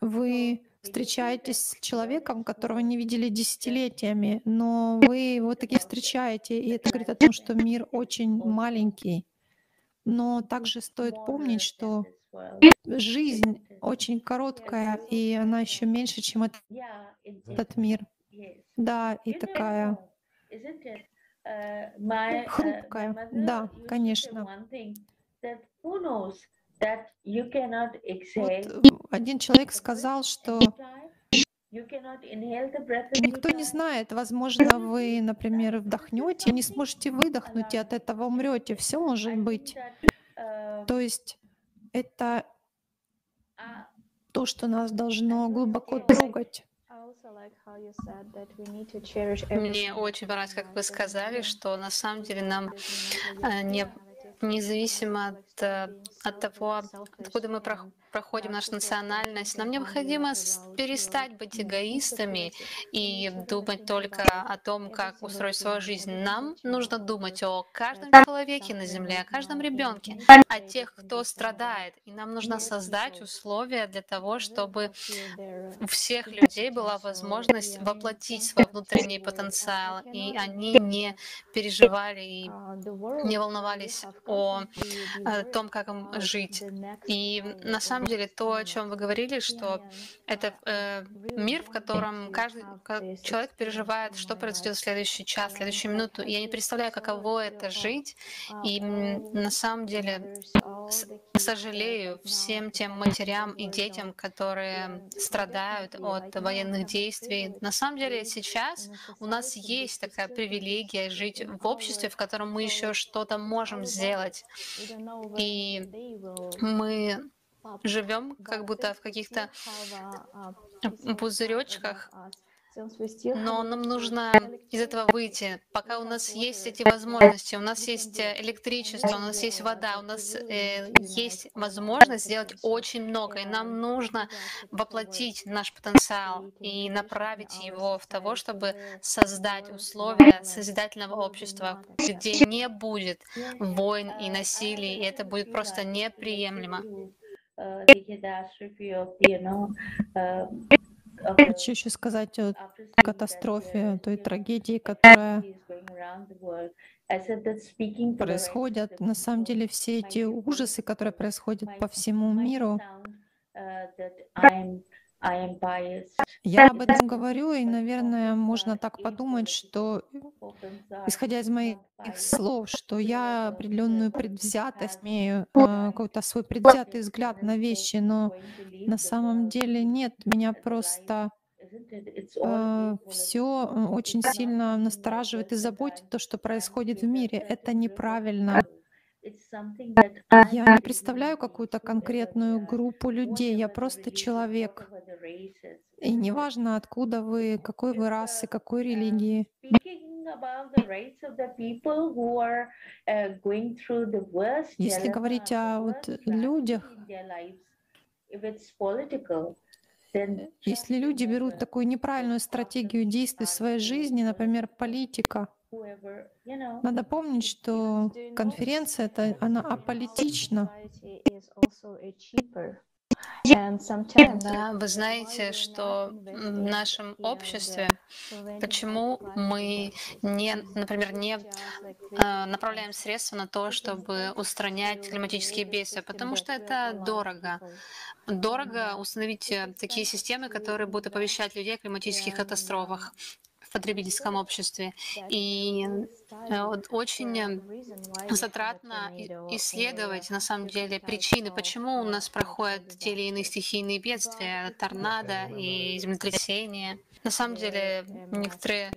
вы встречаетесь с человеком, которого не видели десятилетиями, но вы его таки встречаете, и это говорит о том, что мир очень маленький. Но также стоит помнить, что жизнь очень короткая, и она еще меньше, чем этот мир. Да, и такая хрупкая. Да, конечно. Вот один человек сказал, что никто не знает, возможно, вы, например, вдохнете, не сможете выдохнуть, и от этого умрете. Все может быть. То есть это то, что нас должно глубоко трогать. Мне очень понравилось, как вы сказали, что на самом деле нам независимо от от того, откуда мы проходим нашу национальность. Нам необходимо перестать быть эгоистами и думать только о том, как устроить свою жизнь. Нам нужно думать о каждом человеке на Земле, о каждом ребенке, о тех, кто страдает. И нам нужно создать условия для того, чтобы у всех людей была возможность воплотить свой внутренний потенциал, и они не переживали и не волновались о том, как им жить. И на самом деле то, о чем вы говорили, что это мир, в котором каждый человек переживает, что произойдет в следующий час, в следующую минуту. И я не представляю, каково это жить. И на самом деле сожалею всем тем матерям и детям, которые страдают от военных действий. На самом деле сейчас у нас есть такая привилегия жить в обществе, в котором мы еще что-то можем сделать. И мы живем как будто в каких-то пузыречках, но нам нужно из этого выйти. Пока у нас есть эти возможности, у нас есть электричество, у нас есть вода, у нас есть возможность сделать очень много, и нам нужно воплотить наш потенциал и направить его в того, чтобы создать условия созидательного общества, где не будет войн и насилия, и это будет просто неприемлемо. Хочу еще сказать о катастрофе, той трагедии, которая происходит. На самом деле все эти ужасы, которые происходят по всему миру, я об этом говорю, и, наверное, можно так подумать, что, исходя из моих слов, что я определенную предвзятость имею, какой-то свой предвзятый взгляд на вещи, но на самом деле нет, меня просто все очень сильно настораживает и заботит то, что происходит в мире. Это неправильно. Я не представляю какую-то конкретную группу людей, я просто человек. И неважно, откуда вы, какой вы расы, какой религии. Если говорить о людях, если люди берут такую неправильную стратегию действий в своей жизни, например, политика, надо помнить, что конференция она аполитична. Да, вы знаете, что в нашем обществе, почему мы например, не направляем средства на то, чтобы устранять климатические бедствия, потому что это дорого. Дорого установить такие системы, которые будут оповещать людей о климатических катастрофах в потребительском обществе. И очень затратно исследовать, на самом деле, причины, почему у нас проходят те или иные стихийные бедствия, торнадо и землетрясения. На самом деле, некоторые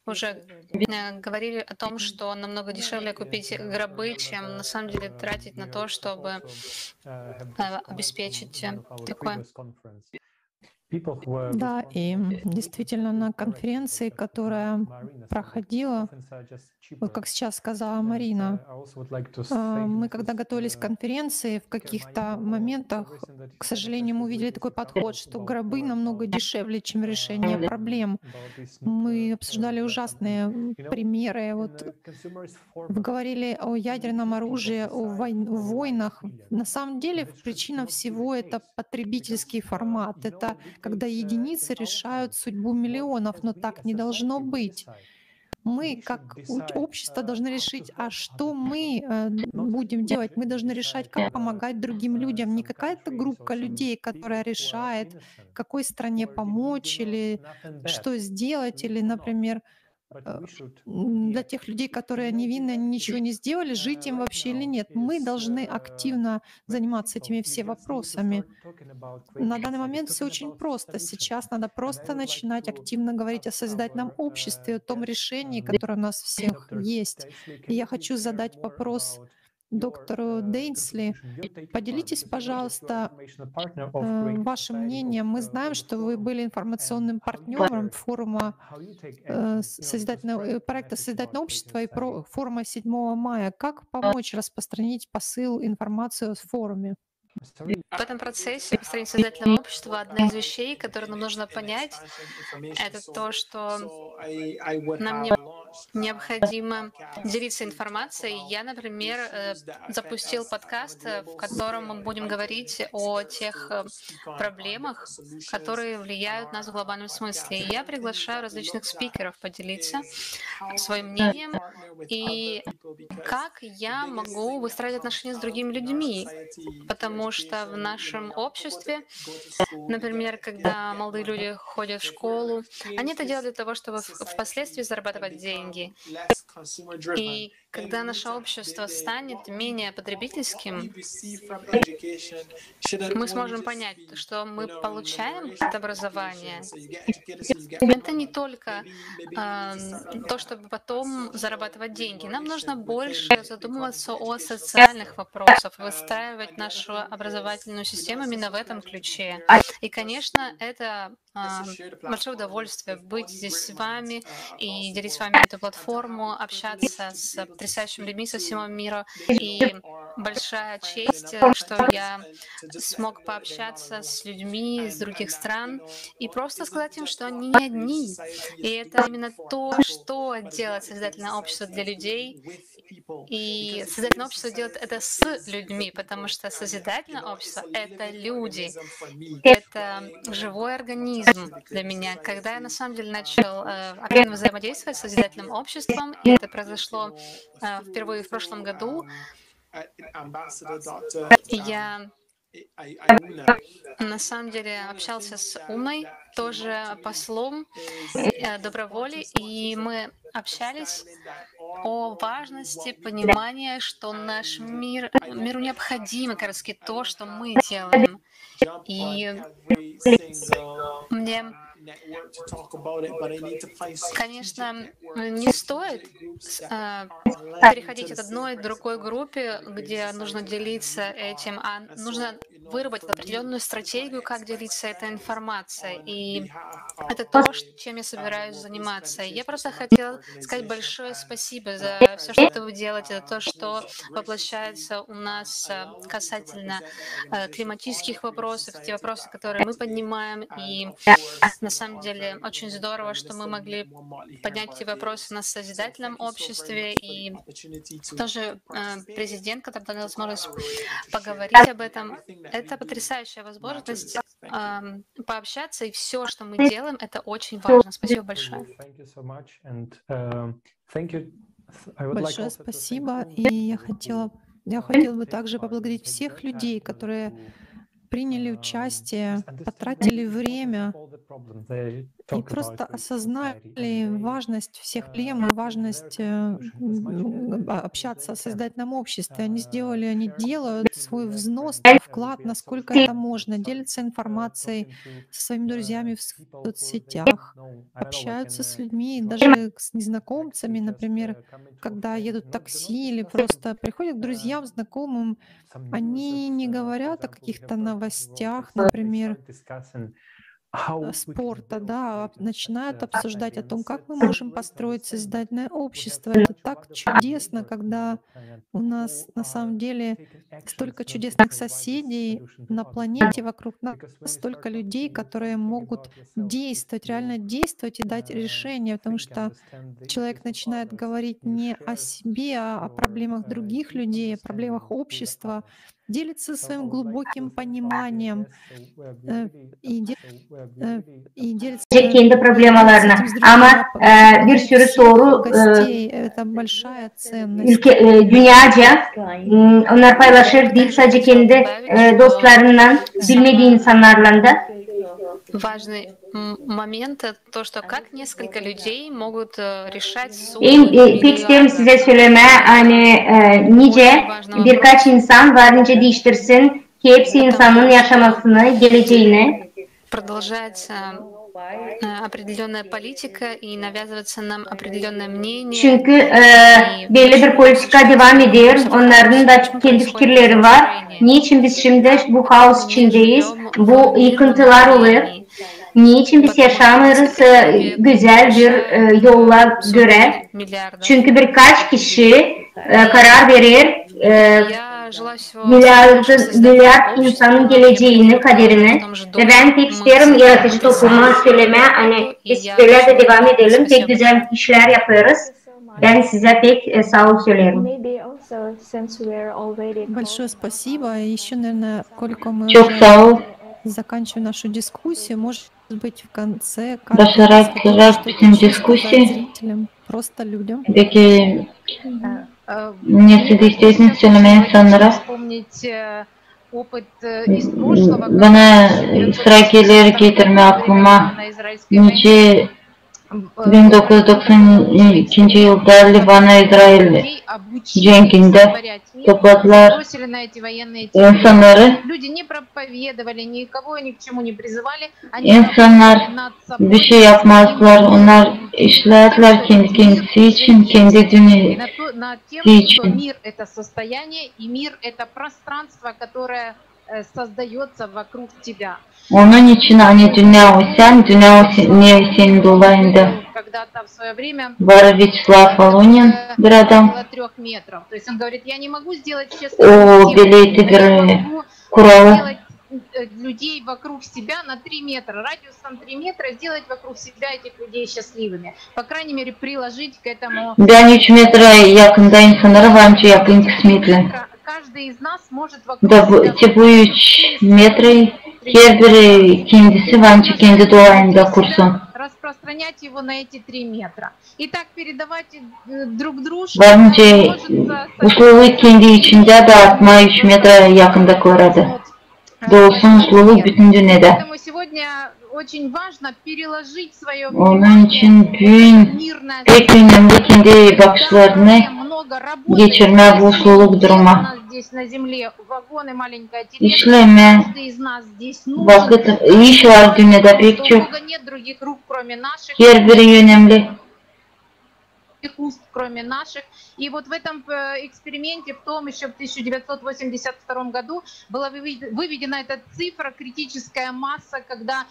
уже говорили о том, что намного дешевле купить гробы, чем на самом деле тратить на то, чтобы обеспечить такое. Да, и действительно на конференции, которая проходила, вот как сейчас сказала Марина, мы когда готовились к конференции, в каких-то моментах, к сожалению, мы увидели такой подход, что гробы намного дешевле, чем решение проблем. Мы обсуждали ужасные примеры. Вот вы говорили о ядерном оружии, о войнах. На самом деле причина всего — это потребительский формат. Это когда единицы решают судьбу миллионов, но так не должно быть. Мы, как общество, должны решить, а что мы будем делать. Мы должны решать, как помогать другим людям. Не какая-то группа людей, которая решает, какой стране помочь или что сделать, или, например, для тех людей, которые невинны, они ничего не сделали, жить им вообще или нет. Мы должны активно заниматься этими всеми вопросами. На данный момент все очень просто. Сейчас надо просто начинать активно говорить о созидательном обществе, о том решении, которое у нас всех есть. И я хочу задать вопрос доктору Дейнсли. Поделитесь, пожалуйста, вашим мнением. Мы знаем, что вы были информационным партнером форума проекта «Созидательное общество» и форума 7 мая. Как помочь распространить посыл, информацию в форуме? В этом процессе построения создательного общества одна из вещей, которую нам нужно понять, это то, что нам необходимо делиться информацией. Я, например, запустил подкаст, в котором мы будем говорить о тех проблемах, которые влияют на нас в глобальном смысле. И я приглашаю различных спикеров поделиться своим мнением и как я могу выстраивать отношения с другими людьми. Потому что в нашем обществе, например, когда молодые люди ходят в школу, они это делают для того, чтобы впоследствии зарабатывать деньги. И когда наше общество станет менее потребительским, мы сможем понять, что мы получаем это образование. Это не только то, чтобы потом зарабатывать деньги. Нам нужно больше задумываться о социальных вопросах, выстраивать нашу образовательную систему именно в этом ключе. И, конечно, это большое удовольствие быть здесь с вами и делить с вами эту платформу, общаться с потрясающими людьми со всего мира. И большая честь, что я смог пообщаться с людьми из других стран и просто сказать им, что они не одни. И это именно то, что делает созидательное общество для людей. И созидательное общество делает это с людьми, потому что созидательное общество — это люди, это живой организм для меня. Когда я на самом деле начал активно взаимодействовать с созидательным обществом, и это произошло впервые в прошлом году, я на самом деле общался с Уной, тоже послом доброволи, и мы общались о важности понимания, что миру необходимо как раз то, что мы делаем. И мне, конечно, не стоит переходить от одной к другой группе, где нужно делиться этим, а нужно выработать определенную стратегию, как делиться этой информацией. И это то, чем я собираюсь заниматься. Я просто хотела сказать большое спасибо за все, что вы делаете, за то, что воплощается у нас касательно климатических вопросов, те вопросы, которые мы поднимаем. И на самом деле очень здорово, что мы могли поднять эти вопросы на созидательном обществе. И тоже президент, который дал возможность поговорить об этом, это потрясающая возможность пообщаться, и все, что мы делаем, это очень важно. Спасибо большое. Большое спасибо. И я хотела бы также поблагодарить всех людей, которые приняли участие, потратили время и просто осознали важность всех проблем и важность общаться о созидательном обществе. Они делают свой взнос, вклад, насколько это можно, делятся информацией со своими друзьями в соцсетях, общаются с людьми, даже с незнакомцами, например, когда едут в такси или просто приходят к друзьям, знакомым, они не говорят о каких-то новостях, например, спорта, да, начинают обсуждать о том, как мы можем построить созидательное общество. Это так чудесно, когда у нас на самом деле столько чудесных соседей на планете вокруг нас, столько людей, которые могут действовать, реально действовать и дать решение, потому что человек начинает говорить не о себе, а о проблемах других людей, о проблемах общества, делится своим глубоким пониманием и делится kendi problemalarına. Ama bir sürü soru dünyaca onlar paylaşır değil sadece kendi dostlarından bilmediği insanlarla da. Важный момент — то, что как nесколько людей могут решать судьбу. Tek isterim size söyleme, hani nice birkaç insan var, nice değiştirsin ki hepsi insanın yaşamasını, geleceğini. Продолжать определенная политика и навязывается нам определенное мнение. Çünkü belli bir politika devam ediyor. Onların da kendi fikirleri var. Niçin biz şimdi bu kaos içindeyiz? Bu yıkıntılar oluyor. Niçin biz yaşamıyoruz güzel bir yolla göre? Çünkü birkaç kişi karar verir milyar insanın geleceğini, kaderini. Ve ben tek isterim yaratıcı topluma söyleme, hani biz böyle de devam edelim, pek güzel işler yapıyoruz. Ben size pek sağ ol söylerim. Большое спасибо. И еще, наверное, Колька, мы Çok sağ ol. заканчиваем нашу дискуссию. Может быть, в конце Başararak bizim дискуссии. зрителям, просто людям. Peki neyse isterseniz söyleme insanlara. Bana İsrailler getirme aklıma nice 1992 yılda Livan-İsrail cenginde topladılar insanları. İnsanlar bir şey yapmazlar, onlar işlerler kendi kendisi için, kendi dünyası için. Onun için hani dünya o sen, dünya o senin dolayında. Var Вячеслав Волынин, bir adam. O belirli bir kuralı. Людей вокруг себя на 3 метра, радиусом 3 метра, сделать вокруг себя этих людей счастливыми. По крайней мере, приложить к этому... Ben 3 metre yakında insanlara varınca yakın kısmetle. Da bu 3 metre her biri kendisi varınca kendi dolayında kursun. Распространять его на эти 3 метра. И так передавать друг дружке. Varınca usluluğu kendi içinde dağıtma 3 metre yakında koradı. Doğusun usluluğu bütün dünyada. Onun için pek önemli kendi bakışlarını geçirme bu usluluk duruma. İşleme, vakit, iş var dünyada pek çok. Her biri önemli. Кроме наших. И вот в этом эксперименте, в том еще в 1982 году, была выведена эта цифра, критическая масса, когда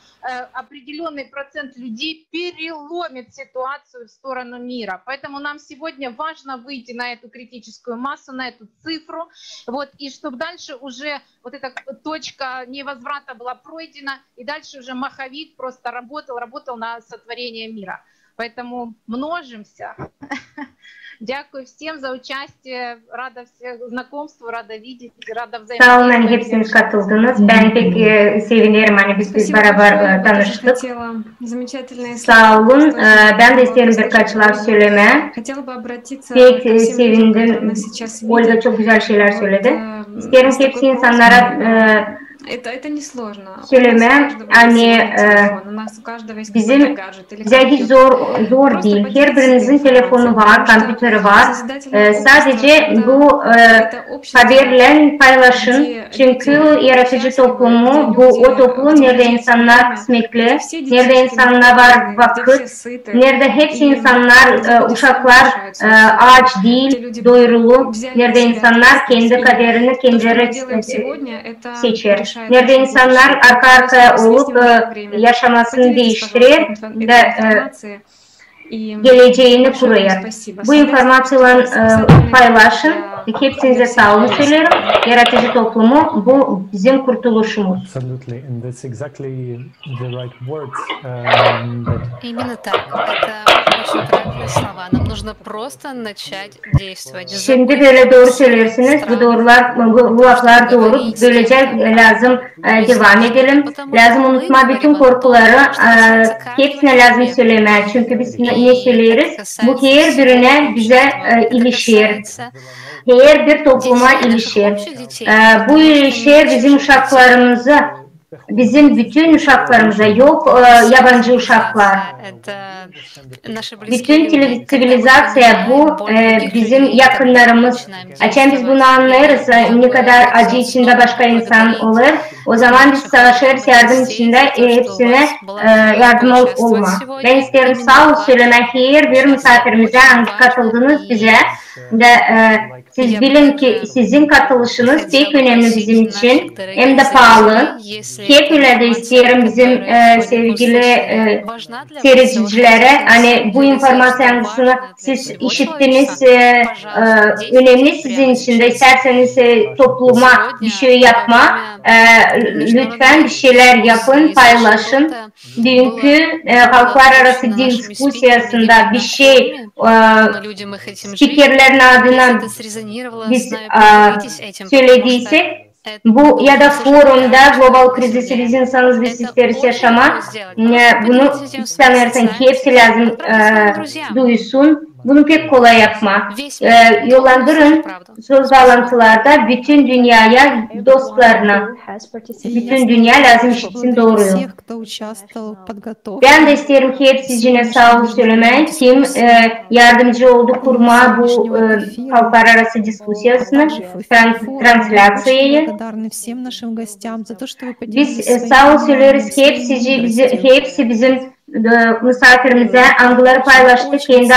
определенный процент людей переломит ситуацию в сторону мира. Поэтому нам сегодня важно выйти на эту критическую массу, на эту цифру, вот, и чтобы дальше уже вот эта точка невозврата была пройдена, и дальше уже маховик просто работал на сотворение мира. Poэтому множимся. Дякую всем за участие. Rada знакомству, rada видеть, rada взаимодействию. Sağ olun, hani hepsiniz katıldınız. Ben pek sevinirim, hani biz beraber tanıştık. Sağ olun. Ben de isterim birkaç laf söyleme. Pek sevindim. Olga çok güzel şeyler söyledi. İsterim hepsi insanlara söyleme, hani bizim bize hiç zor değil. Her birinizin telefonu var, kompüteri var. Sadece bu haberle paylaşın. Çünkü yaratıcı toplumu, o toplum nerede insanlar kısmetli, nerede insanlar var vakit, nerede hepsi insanlar, uşaklar aç değil, doyurulu, nerede insanlar kendi kaderini kendileri seçer. Nerede insanlar arka arkaya olup yaşamasını değiştirir ve geleceğini kuruyor. Bu informasyonla paylaşın. Hepsinize sağ olun söylerim. Yaratıcı toplumu bu bizim kurtuluşumuz. Именно так. Это очень правильные слова. Нам нужно просто начать действовать. Şimdi böyle doğru söylüyorsunuz. Bu laflar doğru. Böylece lazım devam edelim. Lazım unutma bütün korkuları. Hepsine lazım söylemeye. Çünkü biz ne söylüyoruz? Bu her birine bize ilişir. Her bir topluma ilişir. Bu ilişir bizim uşaklarımıza, bizim bütün uşaklarımıza, yok yabancı uşaklar. Bütün sivilizasya bu bizim yakınlarımız. Açen biz bunu anlarız, ne kadar acı içinde başka insan olur. O zaman biz savaşırız yardım içinde hepsine yardım olma. Ben isterim sağ ol söylemek hayır bir misafirimize katıldınız bize. De, siz bilin ki sizin katılışınız pek önemli bizim için. Hem de pahalı. Keyifle de isterim bizim sevgili seyircilere. Hani bu informasyonu siz işittiniz. Önemli sizin için de isterseniz topluma bir şey yapma. Lütfen bir şeyler yapın, paylaşın. Dünkü halklar arası diskusyasında bir şey spikerlerin adına biz söylediysek bu ya da forumda global krizi biz insanız biz isteriz yaşama bunu istemeyen hepsi lazım duysun. Bunu pek kolay yapma. Yollandırın söz bağlantılarda bütün dünyaya, dostlarına. Bütün dünya lazım işitsin doğruyu. Ben de isterim ki hep sizce sağ ol söylemeyi. Kim yardımcı oldu kurma bu halklar arası diskusyasını, translasyayı. Biz sağ ol söyleriz ki hepsi bizim misafirimize anıları paylaştı, kendi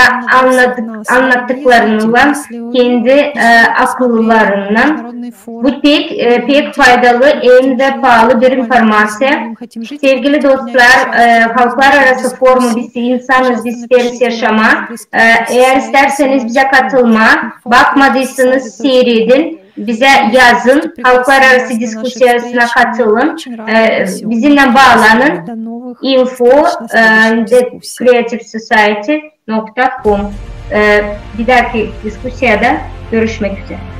anlattıklarından, kendi akıllarından. Bu pek faydalı, hem de pahalı bir informasyon. Sevgili dostlar, halklar arası forumu biz insanız, biz isteriz yaşama. Eğer isterseniz bize katılma, bakmadıysanız seyredin. Bize yazın, halklar arası diskusyasına katılın, bizimle bağlanın. info@creativesociety.com Bir dahaki diskusyada görüşmek üzere.